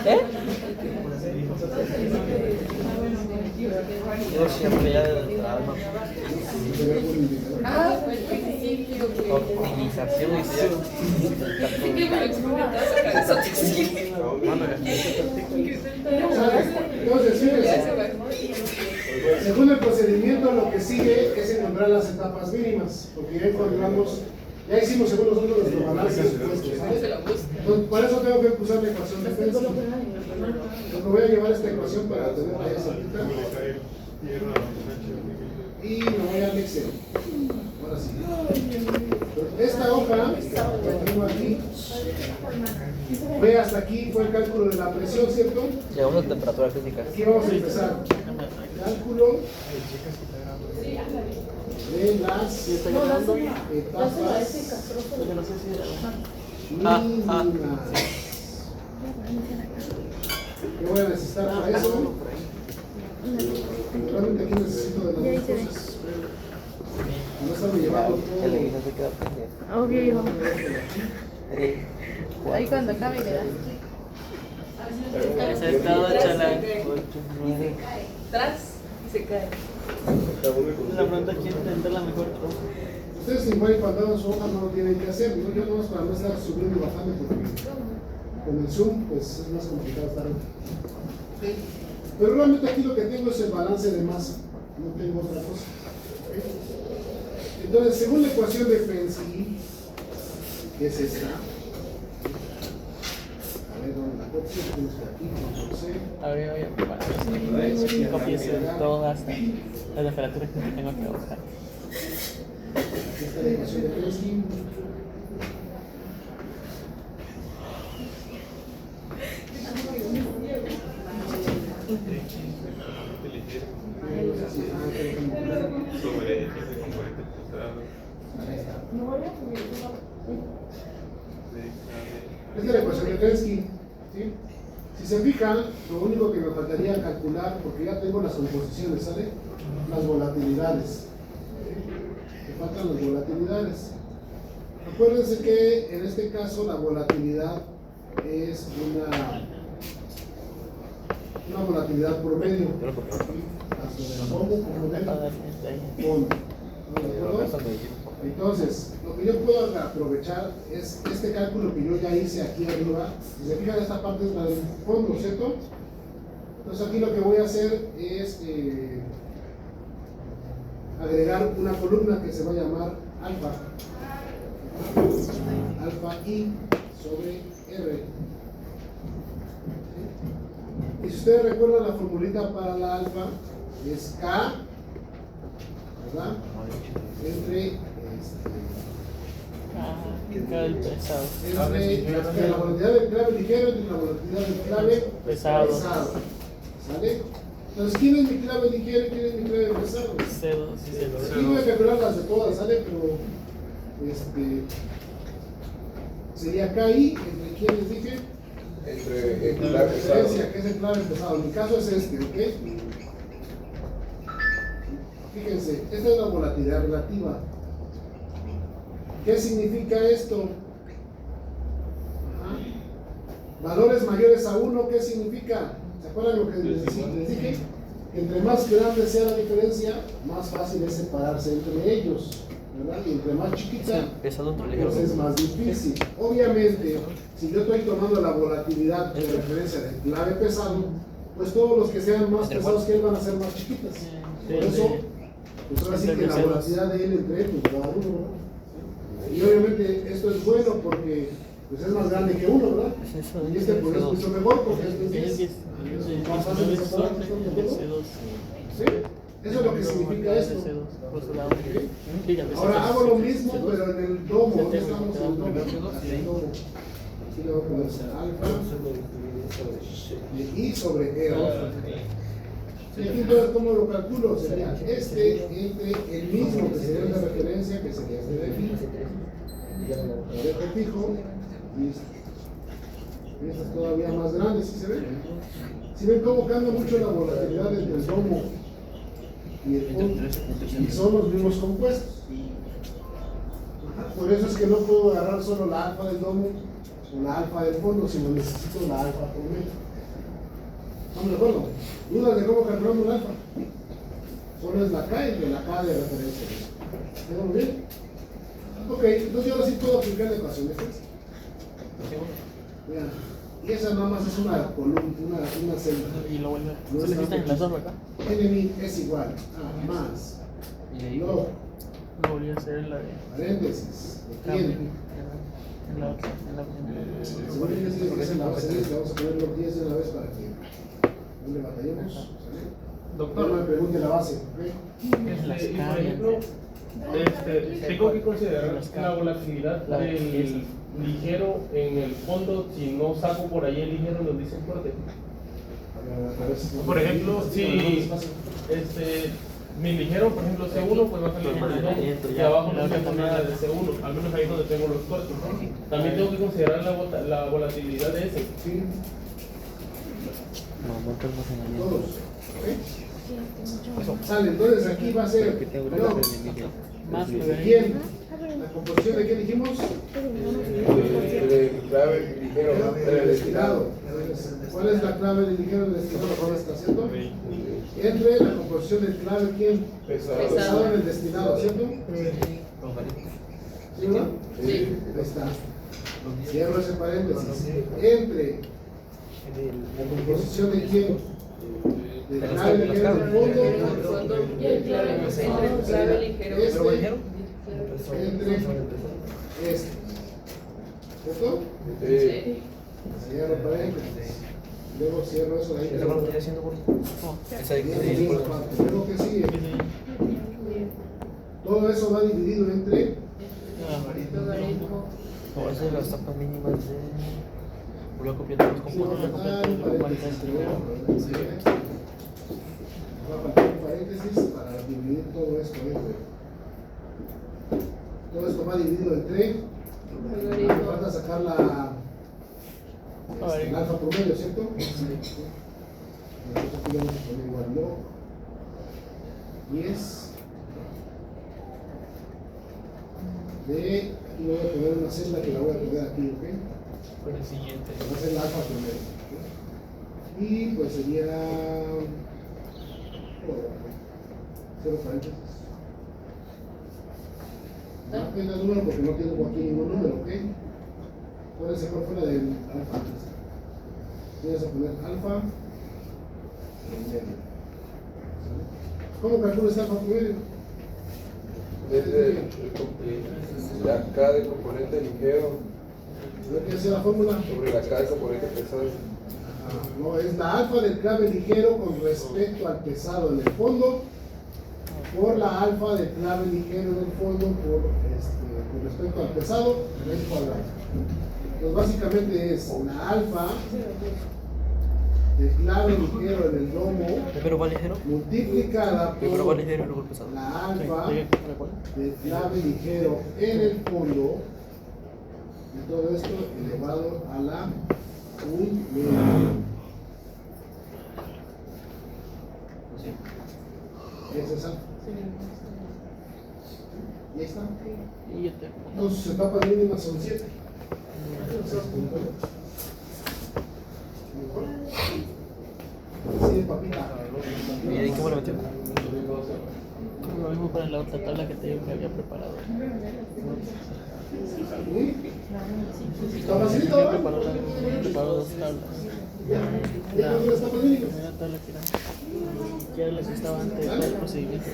¿Eh? Yo siempre ya del alma. Optimización Entonces, fíjense, según el procedimiento, lo que sigue es encontrar las etapas mínimas, porque ya encontramos, ya hicimos según nosotros nuestro balance de supuestos, ¿vale? Entonces, por eso tengo que usar la ecuación de Pensky. Me voy a llevar esta ecuación para tenerla ya cerquita. Y me voy al Excel. Ahora sí. Esta hoja, la tengo aquí. Ve hasta aquí, fue el cálculo de la presión, ¿cierto? Llegamos a temperatura física. Aquí vamos a empezar. Cálculo de las etapas mínimas. ¿Qué voy a necesitar para eso? Realmente aquí necesito de las dos cosas. No estamos llevando todo. Obvio, hijo. Ahí cuando acabe le das. Esa es todo, chala. Tras y se cae. La pregunta es quién entender la mejor. Ustedes igual cuando hagan su hoja no lo tienen que hacer. Yo no para no estar subiendo y bajando porque con el Zoom pues es más complicado estar. Pero realmente aquí lo que tengo es el balance de masa. No tengo otra cosa. Entonces, según la ecuación de Pensky, que es esta. A ver, ¿dónde la copio? Tienes que aquí, Ctrl C. A ver, para copies de todas las temperaturas que tengo que buscar. Aquí está la ecuación de Pensky. Sobre ese componente pesado. Esta es la ecuación de Pensky. ¿Sí? Si se fijan, lo único que me faltaría calcular, porque ya tengo las composiciones, ¿sale? Las volatilidades. ¿Sí? Me faltan las volatilidades. Acuérdense que en este caso la volatilidad es una volatilidad promedio. Tanto del fondo como del fondo. ¿De acuerdo? Entonces, lo que yo puedo aprovechar es este cálculo que yo ya hice aquí arriba. Si se fijan, esta parte es la del fondo, ¿cierto? Entonces aquí lo que voy a hacer es agregar una columna que se va a llamar alfa. Alfa I sobre R. Y si ustedes recuerdan la formulita para la alfa, es K, ¿verdad? Entre el pesado. Entre la volatilidad del clave ligero y la volatilidad del clave Pesado. ¿Sale? Entonces, ¿quién es mi clave ligero y quién es mi clave pesado? Cero, sí, cero. Aquí voy a calcular las de todas, ¿sale? Pero sería KI, entre quién les dije, Entre el clave pesado. Referencia, que es el clave pesado. Mi caso es este, ¿ok? Fíjense, esta es la volatilidad relativa. ¿Qué significa esto? Ajá. Valores mayores a 1, ¿qué significa? ¿Se acuerdan lo que les dije? Que entre más grande sea la diferencia, más fácil es separarse entre ellos, ¿verdad? Y entre más chiquita, Pesado entre pues ligero. es más difícil. Obviamente, si yo estoy tomando la volatilidad de referencia del clave pesado, pues todos los que sean más pesados que él van a ser más chiquitas. Por eso, pues ahora sí que la volatilidad de él entre ellos va a dar 1, ¿verdad? Y obviamente esto es bueno porque pues es más grande que 1, ¿verdad? Y este pues es mucho mejor porque este es 10. Más fácil de separar, ¿están de acuerdo? ¿Sí? Eso es lo que significa esto. Ahora hago lo mismo, pero en el domo. ¿Dónde estamos en el domo? Aquí el domo. Aquí le voy a poner alfa de I sobre E. Y aquí entonces, ¿cómo lo calculo? Sería este entre el mismo que sería el de referencia, que sería este de aquí. Lo dejo fijo. Y esta es todavía más grande, ¿sí se ve? ¿Sí ven cómo cambia mucho la volatilidad entre el domo y el fondo? Y son los mismos compuestos. Por eso es que no puedo agarrar solo la alfa del domo o la alfa del fondo, sino necesito la alfa promedio. ¿Estamos de acuerdo? ¿Dudas de cómo calculamos la alfa? Solo es la K entre la K de referencia. ¿Estamos bien? Ok, entonces yo ahora sí puedo aplicar la ecuación. Vean, y esa nada más es una columna, una celda. Y lo vuelve. No Se es necesita en las dos, ¿verdad? N es igual a más log Lo volví a hacer la de. paréntesis de En 100. la otra. En la primera. Según el que es en la base, le vamos a poner los 10 de una vez para que no le batallemos. ¿Sale? Doctor. No me pregunte la base, ¿ok? Y por ejemplo, tengo que considerar la volatilidad del ligero en el fondo si no saco por ahí el ligero nos dice fuerte. Por ejemplo, si mi ligero, por ejemplo, C1, pues va a salir en el domo, y abajo no tengo nada de C1, al menos ahí donde tengo los cortes. También tengo que considerar la volatilidad de ese. Sí, No, monta almacenamiento. todos. ¿Ok? Sale, entonces aquí va a ser log Más de quién. La composición de qué dijimos. De clave ligero, El destilado. ¿Cuál es la clave del ligero del destilado? ¿Cuál está haciendo? Entre la composición del clave quién. pesado. Pesado en el destilado, ¿cierto? ¿Sí, verdad? Sí. Ahí está. Cierro ese paréntesis. Entre la composición de quién. Del clave ligero del fondo. Y el clave, entre el clave ligero. Entre este. ¿Cierto? Sí. Cierro paréntesis. Luego cierro eso de ahí. Luego que sigue. Todo eso va dividido entre. Logaritmo. O esa es la etapa mínima de. Voy a copiar los componentes. Voy a faltar un paréntesis para dividir todo esto entre. Todo esto va dividido entre. Me falta sacar la alfa promedio, ¿cierto? Entonces aquí vamos a poner igual log 10 de, aquí voy a poner una celda que la voy a poner aquí, ¿ok? Con el siguiente. Va a ser la alfa promedio. ¿Ok? Y pues sería 0 paréntesis. No tenga número porque no tengo aquí ningún número, ¿ok? Acuérdense cuál fue la del alfa. Tienes a poner alfa promedio. ¿Cómo calculas alfa promedio? Desde la K de componente ligero ¿No quieres hacer la fórmula? sobre la K de componente pesado. No, es la alfa del clave ligero con respecto al pesado en el fondo por la alfa del clave ligero en el fondo con respecto al pesado en el cuadrado. Pues básicamente es la alfa del clave ligero en el domo Primero va ligero. multiplicada Primero va por ligero y luego el pesado. la alfa Sí, del clave ligero en el fondo y todo esto elevado a la un medio. ¿Es esa? ¿Y ahí está? Y yo te. Entonces sus etapas mínimas son 7. Sí, papita. ¿Y ahí cómo lo metió? Lo mismo para la otra tabla que te digo que había preparado. ¿Está facilito? Yo preparo 2 tablas. ¿Ya con las etapas mínimas? La primera tabla que era la que estaba antes de todo el procedimiento.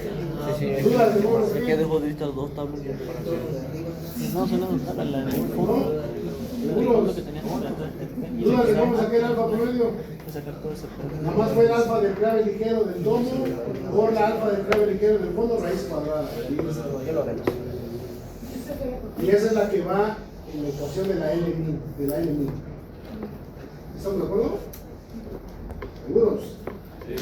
Dudas de cómo ¿Por qué dejó de vista 2 tablas? No, son las 2 tablas, la del fondo. La del fondo que tenías que tratar. ¿Dudas de cómo saqué el alfa promedio? Sacar todo ese Nada más fue el alfa del clave ligero del domo por la alfa del clave ligero del fondo, raíz cuadrada. Y esa es la que va en la ecuación de la L min, de la L min. ¿Estamos de acuerdo? ¿Seguros? Sí.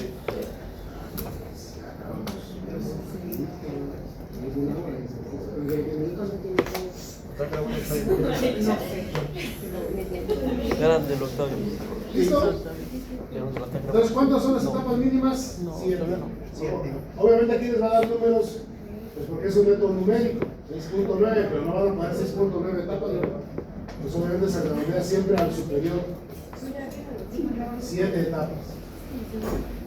grande el octavo. ¿Listo? Entonces, ¿cuántas son las etapas mínimas? No, 7. todavía no. Obviamente aquí les va a dar números, pues porque es un método numérico, 6.9, pero no van a poner 6.9 etapas, ¿no? Pues obviamente se redondea siempre al superior. 7 etapas.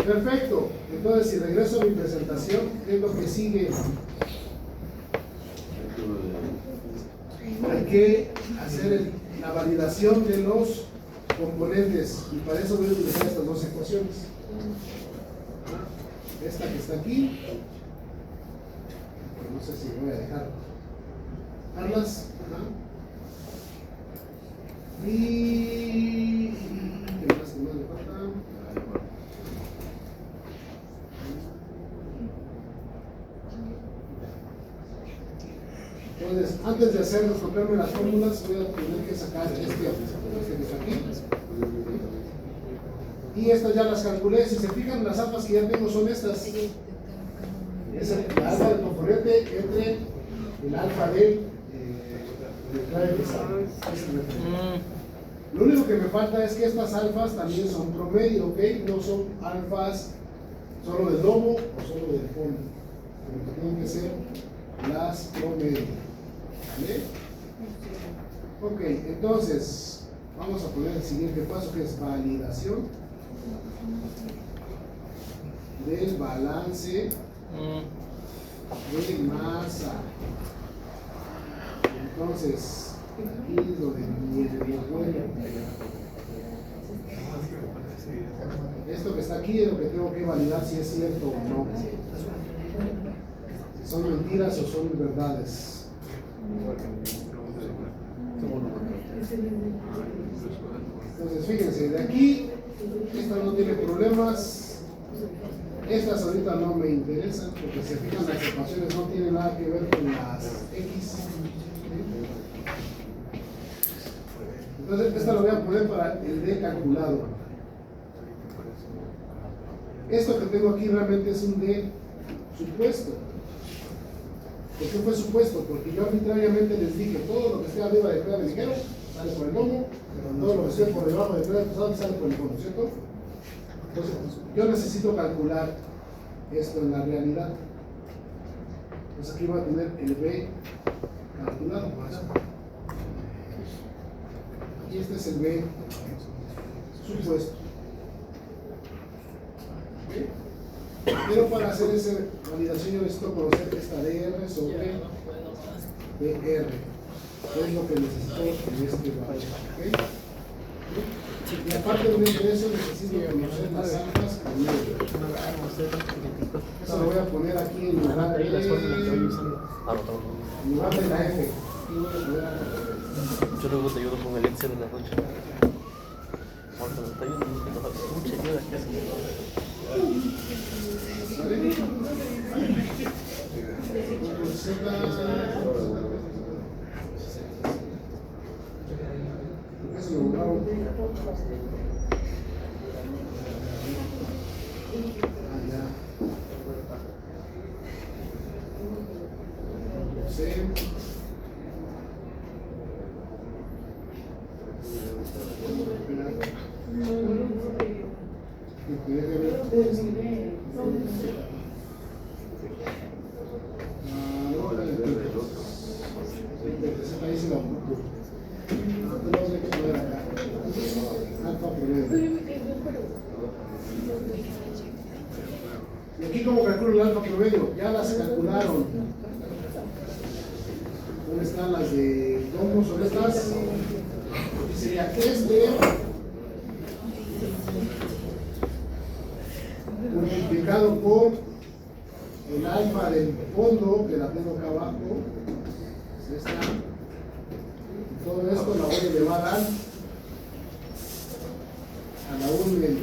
Perfecto. Entonces, si regreso a mi presentación, ¿qué es lo que sigue? Hay que hacer la validación de los componentes y para eso voy a utilizar estas 2 ecuaciones. Esta que está aquí, pero no sé si voy a dejarlas. Y ¿qué más le falta? Entonces, antes de hacer copiarme las fórmulas, voy a tener que sacar este que está aquí. Y estas ya las calculé. Si se fijan, las alfas que ya tengo son estas. Es el alfa del componente entre el alfa del clave pesado. Lo único que me falta es que estas alfas también son promedio, ¿ok? No son alfas solo del lomo o solo del fondo. Pero que tienen que ser las promedio. ¿Vale? Ok, entonces vamos a poner el siguiente paso que es validación del balance de masa. Entonces, aquí es lo de mi abuelo. Esto que está aquí es lo que tengo que validar si es cierto o no. Si son mentiras o son verdades. Entonces, fíjense, de aquí, esta no tiene problemas. Estas ahorita no me interesan, porque si fijan las ecuaciones no tienen nada que ver con las X. Entonces, esta lo voy a poner para el D calculado. Esto que tengo aquí realmente es un D supuesto. ¿Por qué fue supuesto? Porque yo arbitrariamente les dije todo lo que esté arriba del clave ligero sale por el lomo, todo lo que esté por debajo del clave pesado sale por el fondo, ¿cierto? Entonces, yo necesito calcular esto en la realidad. Entonces aquí voy a tener el B calculado. Y este es el B supuesto. ¿Okay? Pero para hacer esa validación yo necesito conocer esta DR sobre BR. Que es lo que necesito en este valor. ¿Okay? Y aparte de eso necesito conocer las alfas con L. Eso lo voy a poner aquí en lugar de la F. Yo luego te ayudo con el Excel en la noche. Cuando te ayudo, mucha ayuda que hace. ¿Vale? Eso lo borraron. Ahí sí la tenemos que poner acá. Alfa promedio. Y aquí como calculo el alfa promedio, ya las calcularon. ¿Dónde están las de domo? Son estas. Sería multiplicado por el alfa del fondo, que la tengo acá abajo. Es esta. Todo esto la voy a elevar a la 1 del.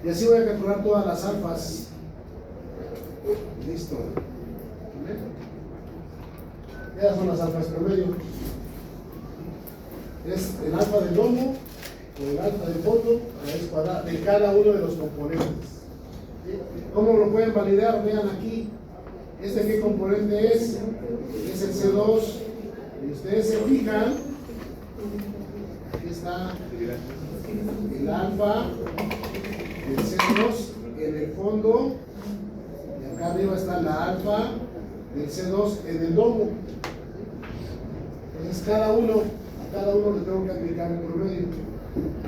Y así voy a calcular todas las alfas. Listo. Estas son las alfas promedio. Es el alfa del lomo o el alfa del fondo a la raíz cuadrada de cada uno de los componentes. ¿Cómo lo pueden validar? Vean aquí. ¿Este qué componente es? Es el C2. Y ustedes se fijan. Aquí está el alfa del C2 en el fondo. Y acá arriba está la alfa del C2 en el lomo. Entonces a cada uno le tengo que aplicar el promedio.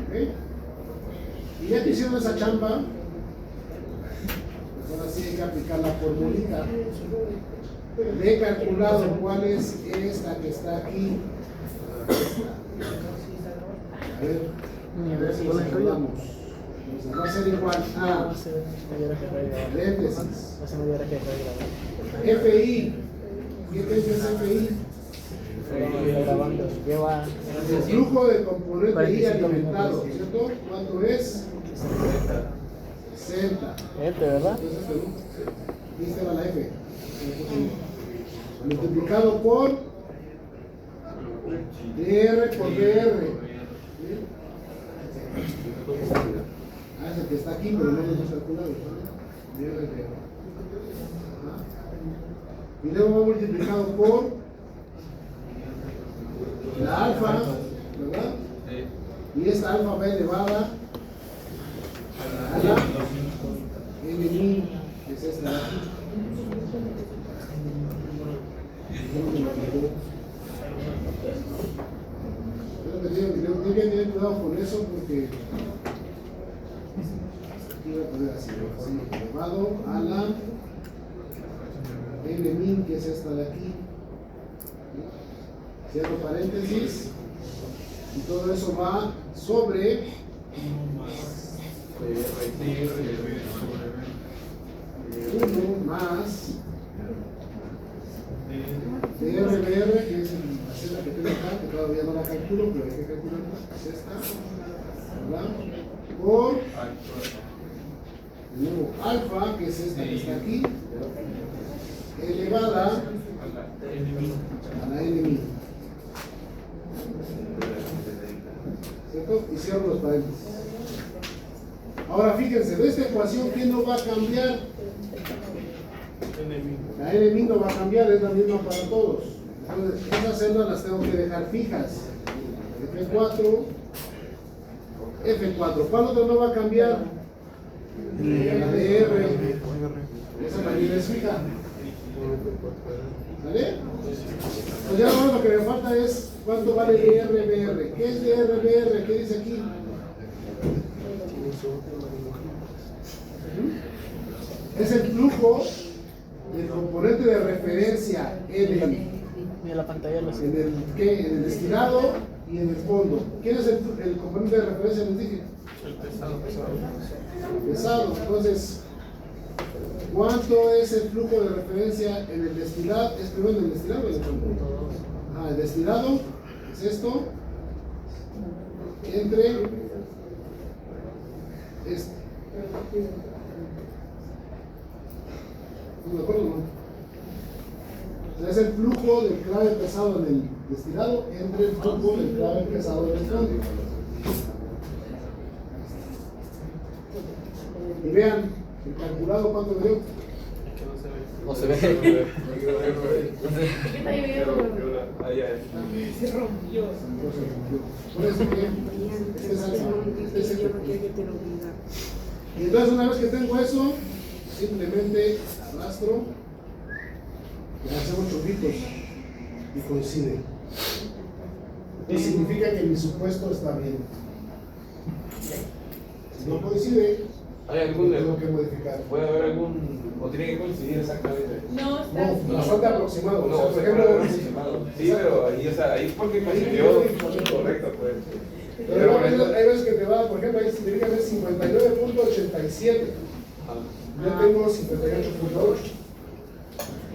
¿Okay? Y ya que hicieron esa chamba, pues ahora sí hay que aplicar la formulita. Le he calculado cuál es esta que está aquí. A ver si nos acordamos. Entonces va a ser igual a paréntesis FI. ¿Qué es FI? El flujo de componente I alimentado, ¿cierto? ¿Cuánto es? 60. ¿verdad? Esta era la F. Multiplicado por DR por DR. Es el que está aquí, pero no lo hemos calculado. DR. Y luego va multiplicado por la alfa, ¿verdad? Y esta alfa va elevada a la N-min, que es esta de aquí. Tengo que tener cuidado con eso porque aquí voy a poner así, elevado a la N-min, que es esta de aquí. Cierro paréntesis, y todo eso va sobre 1 más DRBR, que es la celda que tengo acá, que todavía no la calculo, pero hay que calcularla, es esta, ¿verdad? Por el nuevo alfa, que es esta que está aquí, elevada a la N-min. ¿Cierto? Y cierro los paréntesis. Ahora fíjense, de esta ecuación, ¿qué no va a cambiar? La N-min no va a cambiar, es la misma para todos. Entonces, esas celdas las tengo que dejar fijas. F4, F4. ¿Cuál otro no va a cambiar? La de R. Esa también es fija. ¿Vale? Pues ya lo que me falta es cuánto vale DRBR. ¿Qué es DRBR? ¿Qué dice aquí? Es el flujo del componente de referencia Mira la pantalla en el destilado y en el fondo. ¿Quién es el componente de referencia? Les dije. El pesado. Pesado. Entonces, ¿cuánto es el flujo de referencia en el destilado? ¿Es primero en el destilado o en el fondo? El destilado es esto entre este. ¿No me acuerdo? No. Es el flujo del clave pesado en el destilado entre el flujo del clave pesado en el fondo. Y vean, el calculado cuánto me dio. No se ve. ¿Qué está lloviendo? Ah, ya. Se rompió. Por eso que este es alfa, este es el Yo no quiero que te lo diga. Y entonces una vez que tengo eso, simplemente arrastro y hacemos churritos y coincide. Y significa que mi supuesto está bien. Si no coincide, ¿Hay algún tengo que modificar. ¿Puede haber algún o tiene que coincidir exactamente? No, está No, bastante aproximado. No, O sea, por se ejemplo, puede haber aproximado. Sí, pero ahí, o sea, ahí porque coincidió correcto, pues. pero hay veces que te va, por ejemplo, ahí significa que es 59.87. Yo tengo 58.8.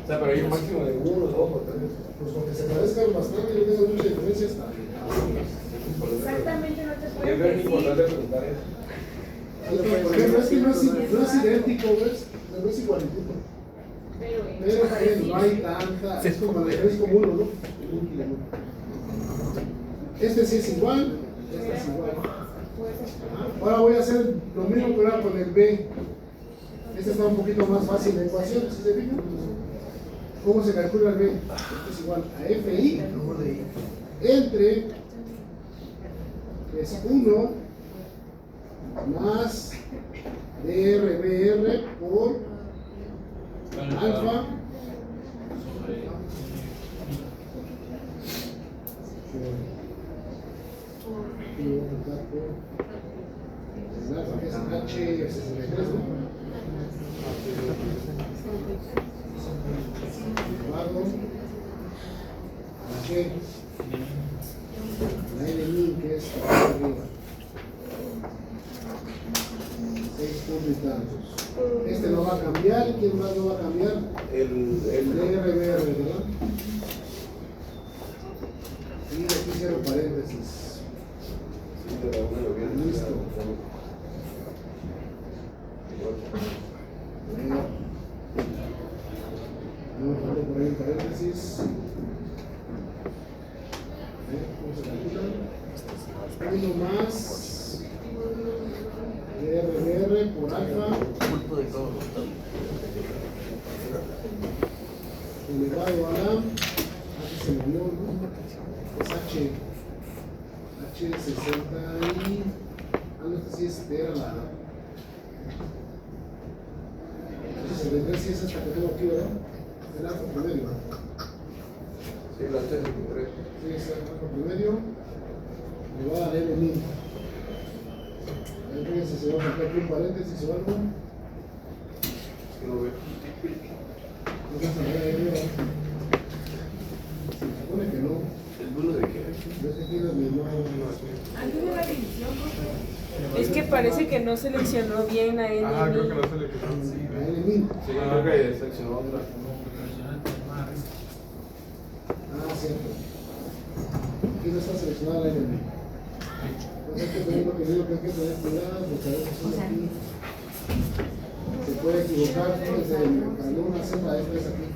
O sea, pero hay un máximo de 1, 2 o 3. Pues porque se parezcan bastante, yo tengo mucha diferencia hasta. exactamente, no te Yo puedo creo que es importante decir. preguntar eso. Por ejemplo, es que no es idéntico, ¿ves? No es igualitito. Pero Pero no hay tanta, es como la diferencia como uno, ¿no? Un kilómetro. Este sí es igual, este es igual. Ajá. Ahora voy a hacer lo mismo que ahora con el B. Este está un poquito más fácil la ecuación, ¿sí se fijan? ¿Cómo se calcula el B? Este es igual a FI entre es 1 más DRBR por alfa el alfa que es H63, ¿no? Elevado a G, la N min que es arriba, 6 puntos y tantos. Este no va a cambiar, ¿quién más no va a cambiar? El DRBR, ¿verdad? Y aquí cierro paréntesis. Listo. Vamos a poner por ahí en paréntesis. ¿Cómo se calcula? 1 más DRBR por alfa elevado a la aquí se movió, ¿no? Es H60 y no, esta sí era la 63, sí es esta que tengo aquí, ¿verdad? El alfa promedio. Sí, la H63. Sí, es el alfa promedio. Me va a dar N min. A ver, fíjense, se va a sacar aquí un paréntesis o algo. Sí, lo veo. No pasa nada ahí arriba. Se supone que no. ¿El bulo de qué? Yo sé que mi no. Antes de la división, profe. Es que parece que no seleccionó bien a él. Ah, creo que no se le quedó. La N min. Sí, creo que seleccionó otra. Ah, cierto. Aquí no está seleccionada la N min. Entonces hay que tener lo que digo que hay que tener cuidado, porque a veces uno aquí se puede equivocar, fíjense, cuando una Z esta es aquí.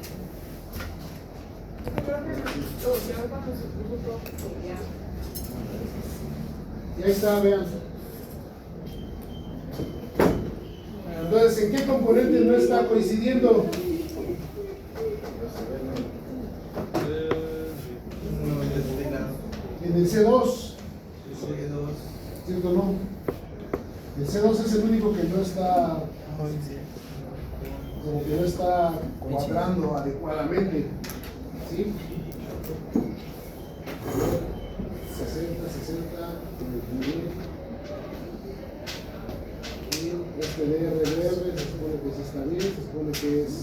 Y ahí está, vean. Entonces, ¿en qué componente no está coincidiendo? En el C2. ¿Cierto o no? El C2 es el único que no está, como que no está cuadrando adecuadamente. ¿Sí? 60, 60, y este DRBR se supone que sí está bien, se supone que es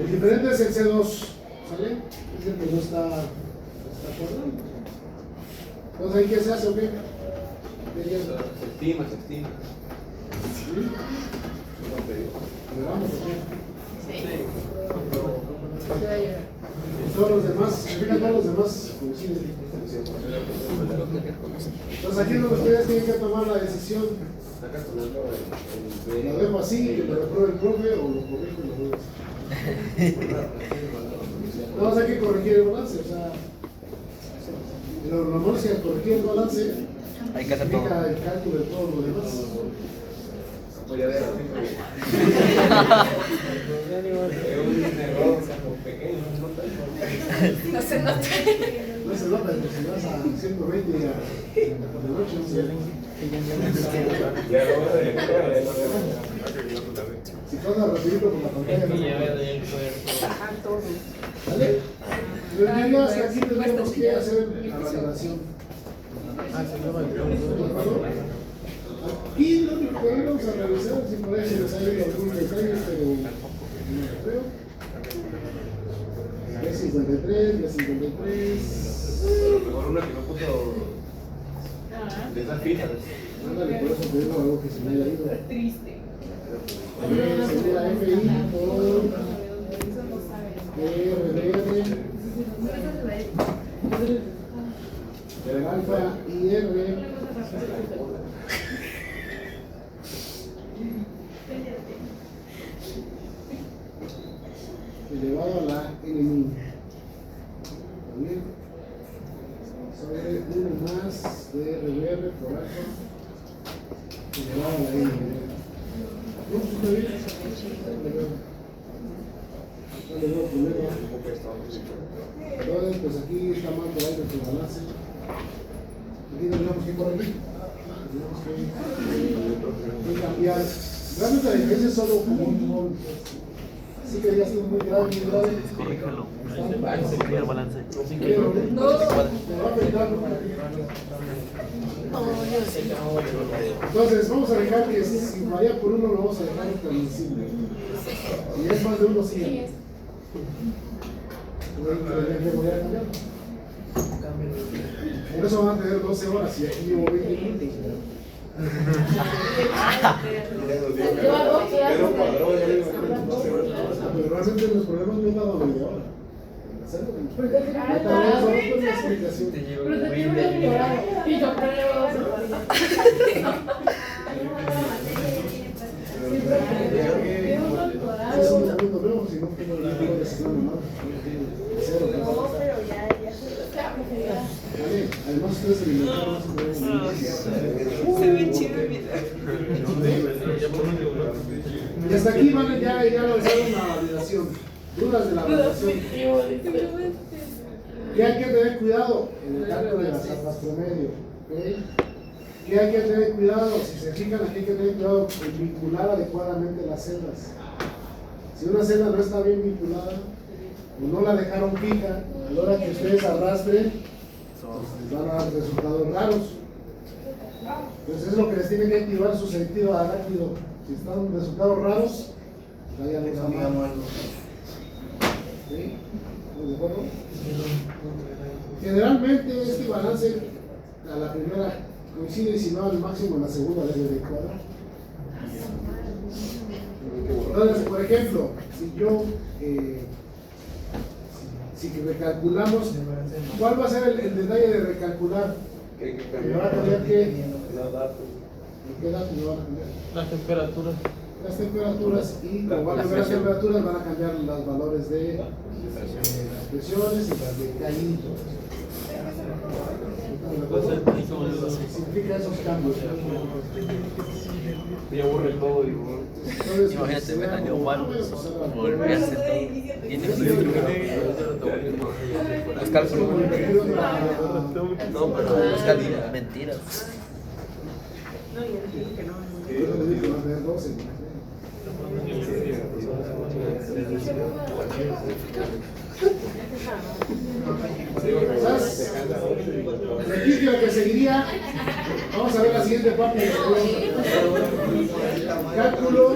el diferente es el C2, ¿sale? Es el que no está cuadrando. Entonces, ¿ahí qué se hace o qué? Se estima. ¿Sí? ¿Le vamos o qué? Sí. Y todos los demás, fíjate, todos los demás coinciden. Entonces aquí es donde ustedes tienen que tomar la decisión. Está calculando el ¿Lo dejo así, que lo repruebe el profe o lo corrijo y lo dejo así? Entonces hay que corregir el balance, o sea, lo normal es que al corregir el balance Hay que hacer todo. Significa el cálculo de todo lo demás. Apoyadera. Un error pequeño, no tanto. No se nota. No se nota, pero si vas a 120 de noche, no se Ya lo vas a dejar. si pasa rapidito por la pantalla, no se ¿vale? Pero ya hasta aquí tendríamos que hacer la valoración. Aquí lo único que vamos a revisar, si por ahí se les ha ido algún detalle, pero no creo. B53, B53. Mejor una que no puso de esas fichas. Ándale, por eso te digo algo que se me haya ido. Triste. Sería FI por RDR, alfa y R. Elevado a la N-. Bien. Sobre 1 más de RDR por alfa elevado a la N. ¿No? ¿Está bien? No le veo problema. Entonces, pues aquí está mal por ahí nuestro balance. Aquí tendríamos que corregir. Tenemos que cambiar. Realmente la diferencia es solo como un móvil. Así que ya estuvo muy grave, muy grave. Corríjalo. El balance. Pero me va a afectar. Entonces, vamos a dejar que si varía por uno, lo vamos a dejar transmisible. Si es más de uno, sí. Voy a cambiar. Por eso van a tener 12 horas y aquí llevo 20 minutos. Pero cuadró, Pero realmente los problemas no han dado media hora. La explicación. Pero te quiero mejorar. Y yo creo. Es un segundo creo, si no tengo la de semana más. Vale, además ustedes se alimentaron más Se ve chido el video. y hasta aquí van ya lanzaron la validación. Dudas de la validación. ¿Qué hay que tener cuidado? En el cálculo de las armas promedio. ¿Okay? ¿Qué hay que tener cuidado? Si se fijan, aquí hay que tener cuidado en vincular adecuadamente las celdas. Si una celda no está bien vinculada o no la dejaron fija, a la hora que ustedes arrastren, pues les van a dar resultados raros. Entonces es lo que les tiene que activar su sentido arácnido. Si están resultados raros, vayan a los amados. ¿Sí? ¿Estamos de acuerdo? Generalmente este balance a la primera coincide y si no al máximo en la segunda debe de cuadrar. Entonces, por ejemplo, si yo si recalculamos, ¿cuál va a ser el detalle de recalcular? que ¿Me va a cambiar qué? ¿Qué dato me va a cambiar? Las temperaturas. Las temperaturas y como van a cambiar las temperaturas van a cambiar los valores de las presiones y las de caído. Significa esos cambios. me aburre todo, digo. Entonces, Imagínate, me dañó Juan. vamos a Volví a hacer todo. Tiene que ser. Los cálculos. No, pero los cálculos. Mentiras. No, yo dije que no. Aquí lo que seguiría, vamos a ver la siguiente parte. Cálculo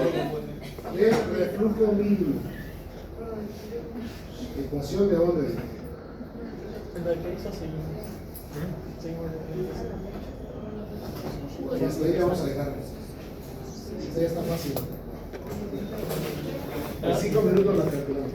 de reflujo mínimo. Ecuación de dónde. Y hasta ahí vamos a dejar. Esta ya está fácil. En 5 minutos la calculamos.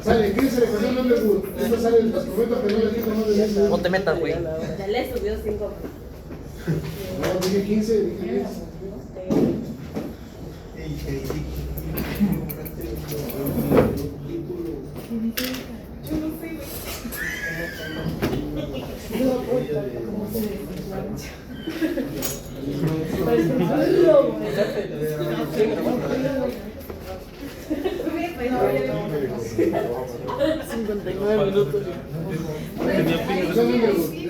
Sale, ¿quién se le pasó el nombre? Esto sale en las comentas, pero no le quito nombre de ese. No te metas, güey. Ya le subió 5. No, dije 15, dije 15.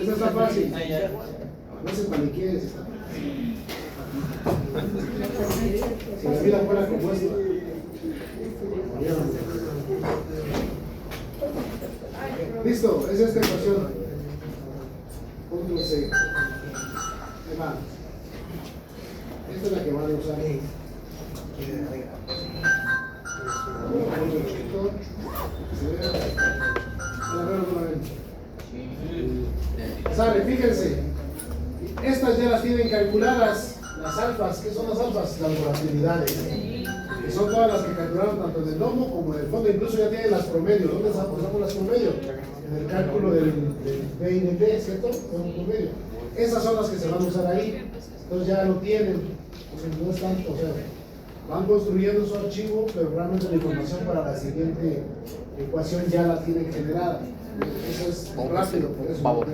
Esa está fácil. No se paniqueen, está fácil. Si la vida fuera como esta. Listo, es esta ecuación. Control C. Ahí va. Esta es la que van a usar. Sale, fíjense. Estas ya las tienen calculadas. Las alfas, ¿qué son las alfas? Las volatilidades. Que son todas las que calcularon tanto en el lomo como en el fondo. Incluso ya tienen las promedios. ¿Dónde usamos las promedios? En el cálculo del PNT, ¿cierto? Con un promedio. Esas son las que se van a usar ahí. Entonces ya lo tienen. O sea, no es tanto, o sea, van construyendo su archivo, pero realmente la información para la siguiente ecuación ya la tienen generada. Eso es rápido, por eso. Vamos.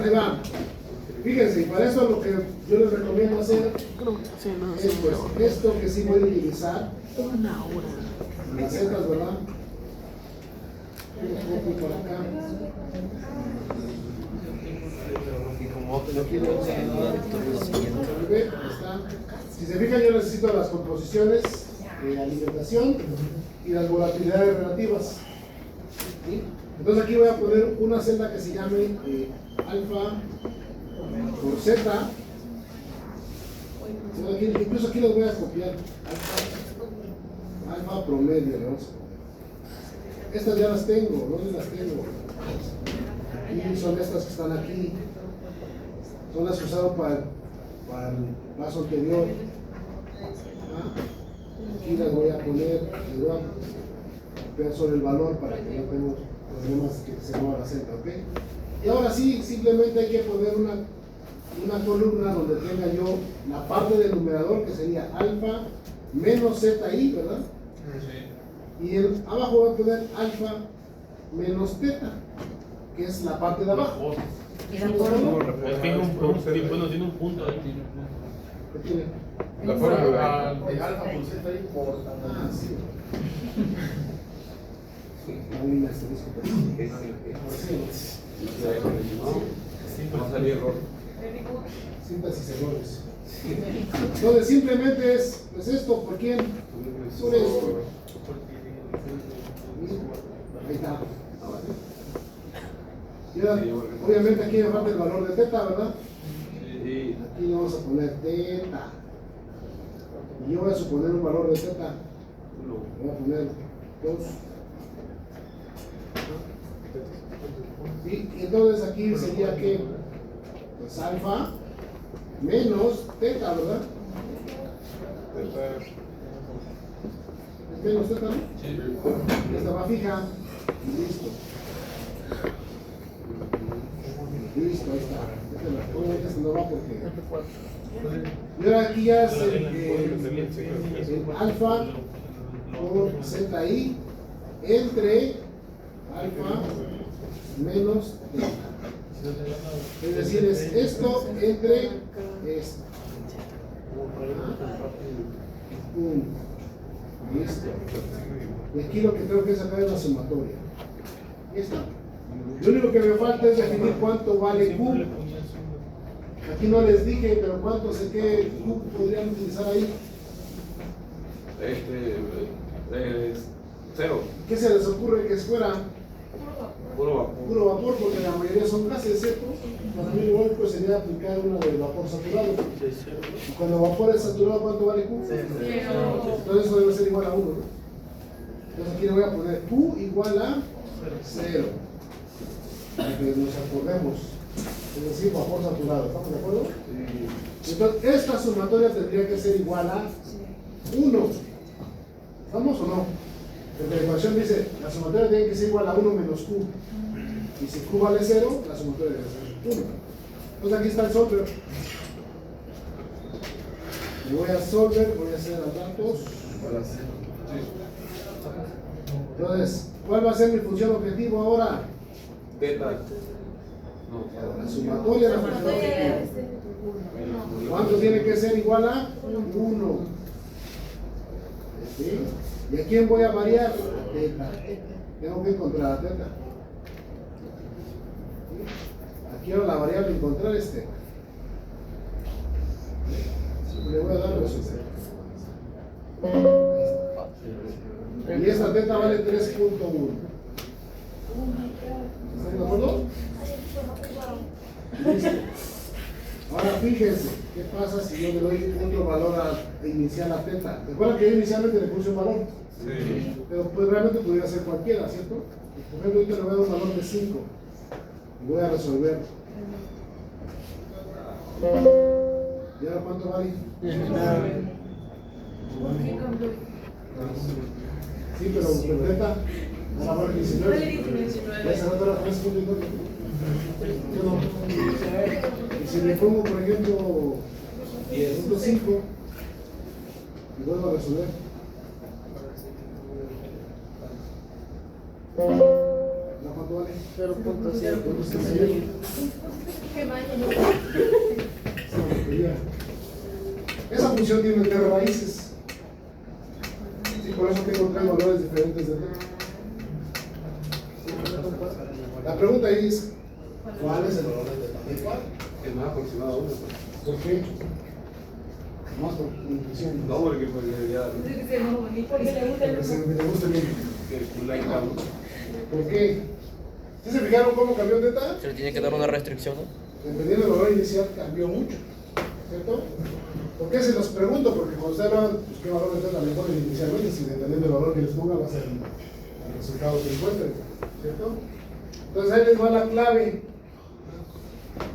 Ahí va. Fíjense, para eso lo que yo les recomiendo hacer es pues, esto que sí voy a utilizar. Las zetas, ¿verdad? Un poco por acá. Aquí lo vamos a ver. Está. Si se fijan, yo necesito las composiciones de alimentación y las volatilidades relativas. ¿Sí? Entonces aquí voy a poner una celda que se llame alfa por z. Incluso aquí los voy a copiar. Alfa promedio, le vamos a poner. Estas ya las tengo, ¿dónde las tengo? Aquí son estas que están aquí. Son las que usaron para el paso anterior. Aquí las voy a poner, les voy a ver sobre el valor para que no tenga problemas que se mueva la celda, ¿ok? Y ahora sí, simplemente hay que poner una columna donde tenga yo la parte del numerador que sería alfa menos ZI, ¿verdad? Sí. Y abajo voy a poner alfa menos teta, que es la parte de abajo. Es que tiene un punto ahí. ¿Qué tiene? La fórmula de alfa por ZI por... Ah, sí. Hay un asterisco, pero no salió error. síntesis errores. Entonces simplemente es pues esto, ¿por quién? Por esto. Ahí está. Y ahora, obviamente aquí me falta el valor de teta, ¿verdad? Sí. Aquí le vamos a poner teta. Y yo voy a suponer un valor de teta. Voy a poner 2. ¿Sí? Y entonces aquí sería que pues alfa menos teta, ¿verdad? ¿Es menos teta, no? Sí. Esta va fija. Y listo. Listo, ahí está. Esta no va porque... Y ahora aquí ya es el alfa por ZI entre alfa menos teta. Es decir, es esto entre esto. 1. Listo. Y aquí lo que tengo que sacar es la sumatoria. ¿Listo? Lo único que me falta es definir cuánto vale Q. Aquí no les dije, pero cuánto sé que Q podrían utilizar ahí. 0. ¿Qué se les ocurre que fuera? Puro vapor. Puro vapor, porque la mayoría son gases, ¿cierto? Para mí lo lógico sería aplicar una de vapor saturado. Y cuando el vapor es saturado, ¿cuánto vale Q? Entonces eso debe ser igual a 1, ¿no? Entonces aquí le voy a poner Q igual a 0. Para que nos acordemos. Es decir, vapor saturado. ¿Estamos de acuerdo? Sí. Entonces esta sumatoria tendría que ser igual a 1. ¿Estamos o no? Porque la ecuación dice, la sumatoria tiene que ser igual a 1 menos Q. Y si Q vale 0, la sumatoria debe ser 1. Entonces aquí está el solver. Le voy a solver, voy a hacer los datos. Entonces, ¿cuál va a ser mi función objetivo ahora? Teta. La sumatoria de la función objetivo. ¿Cuánto tiene que ser igual a 1? ¿Sí? ¿Y a quién voy a variar? Teta. Tengo que encontrar a teta. Aquí ahora la variable a encontrar es teta. Le voy a dar los resultados. Y esta teta vale 3.1. ¿Están de acuerdo? Listo. Ahora fíjense, ¿qué pasa si yo le doy otro valor inicial a teta? Recuerda que yo inicialmente le puse un valor. Sí. Pero pues realmente podría ser cualquiera, ¿cierto? Por ejemplo, ahorita le voy a dar un valor de 5. Y voy a resolver. ¿Y ahora cuánto vale? Sí, pero completa. Ahora vale 19. Ya se va a dar 3.9. Yo no. Y si le pongo, por ejemplo, 10.5 y vuelvo a resolver. ¿No cuánto vale? 0.0. Esa función tiene 3 raíces. Y por eso tengo 3 valores diferentes de teta. La pregunta es, ¿cuál es el valor de teta? Es más aproximado a 1. ¿Por qué? Más por intuición. No, porque ya. Porque me gusta bien. Que ¿Por qué? ¿Sí se fijaron cómo cambió teta? Se le tiene que dar una restricción, ¿no? Dependiendo del valor inicial cambió mucho, ¿cierto? ¿Por qué se los pregunto? Porque cuando ustedes hablan, pues qué valor de teta le ponen inicialmente, si dependiendo del valor que les ponga va a ser el resultado que encuentren, ¿cierto? Entonces ahí les va la clave.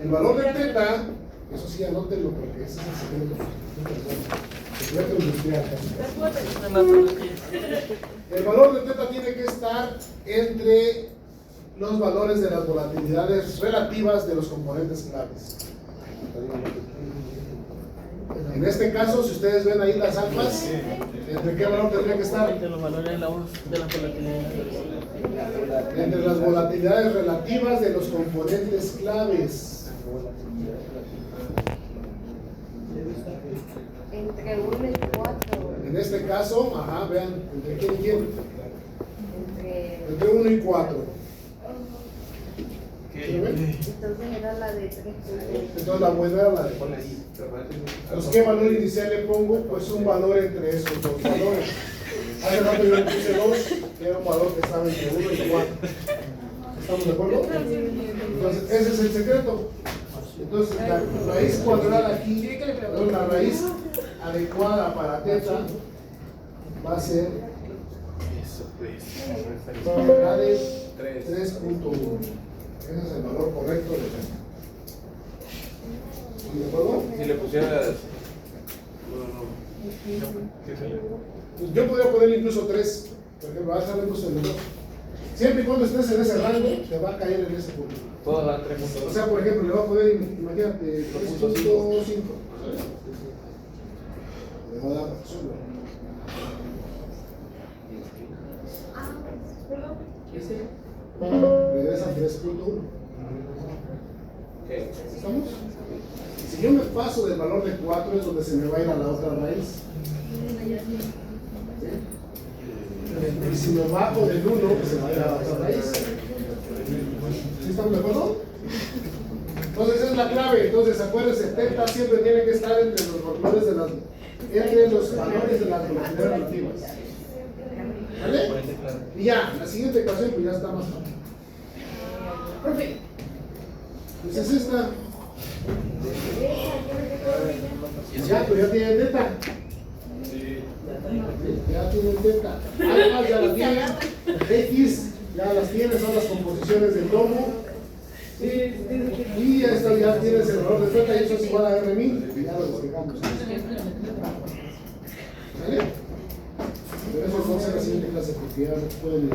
El valor de teta, eso sí anótenlo porque ese es el secreto industrial. El valor de teta tiene que estar entre los valores de las volatilidades relativas de los componentes claves. En este caso, si ustedes ven ahí las alfas, ¿entre qué valor tendría que estar? Entre los valores de la volatilidad. Entre las volatilidades relativas de los componentes claves. Entre 1 y 4. En este caso, ajá, vean, ¿entre quién y quién? Entre. Entre 1 y 4. Entonces era la de 3. Entonces la buena era la de poner ahí. Entonces, ¿qué valor inicial le pongo? Pues un valor entre esos dos valores. Hace rato yo le puse 2, que era un valor que estaba entre 1 y 4. ¿Estamos de acuerdo? Entonces, ese es el secreto. Entonces, la raíz cuadrada aquí, la raíz adecuada para teta va a ser la de 3.1. Ese es el valor correcto de teta. ¿De acuerdo? Si le pusieras. Pues yo podría ponerle incluso 3, por ejemplo, vas a ver incluso el 2. Siempre y cuando estés en ese rango, te va a caer en ese punto. Todas dan 3.2. O sea, por ejemplo, le va a poner, imagínate, 3.5. Le va a dar solo. Regresa a 3.1. ¿Estamos? Si yo me paso del valor de 4 es donde se me va a ir a la otra raíz. ¿Sí? Y si me bajo del 1, pues se va a ir a la otra raíz. ¿Sí estamos de acuerdo? Entonces esa es la clave. Entonces acuérdense, teta siempre tiene que estar entre los valores de las velocidades relativas. ¿Vale? Y ya, la siguiente ecuación pues ya está más fácil. Profe. Pues es esta. Ya, pues ya tiene teta. Ya tiene teta. Alfa ya la tiene. X ya las tiene, son las composiciones del domo. Y esta ya tienes el valor de teta y eso es igual a R1000. Y ya lo despegamos. ¿Vale? Pero eso no será la siguiente clase porque ya pueden ir.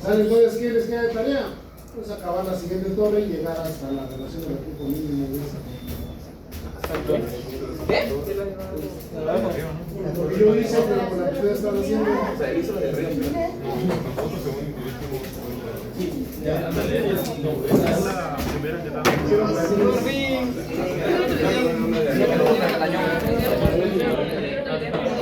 ¿Sale? Entonces, ¿qué les queda de tarea? Pues acabar la siguiente torre y llegar hasta la relación del tipo mínimo de esa. Lo que yo hice, pero con la que ustedes están haciendo. O sea, hizo el rey. Nosotros según incluimos. Ya, ándale, Es la primera que damos. Por fin.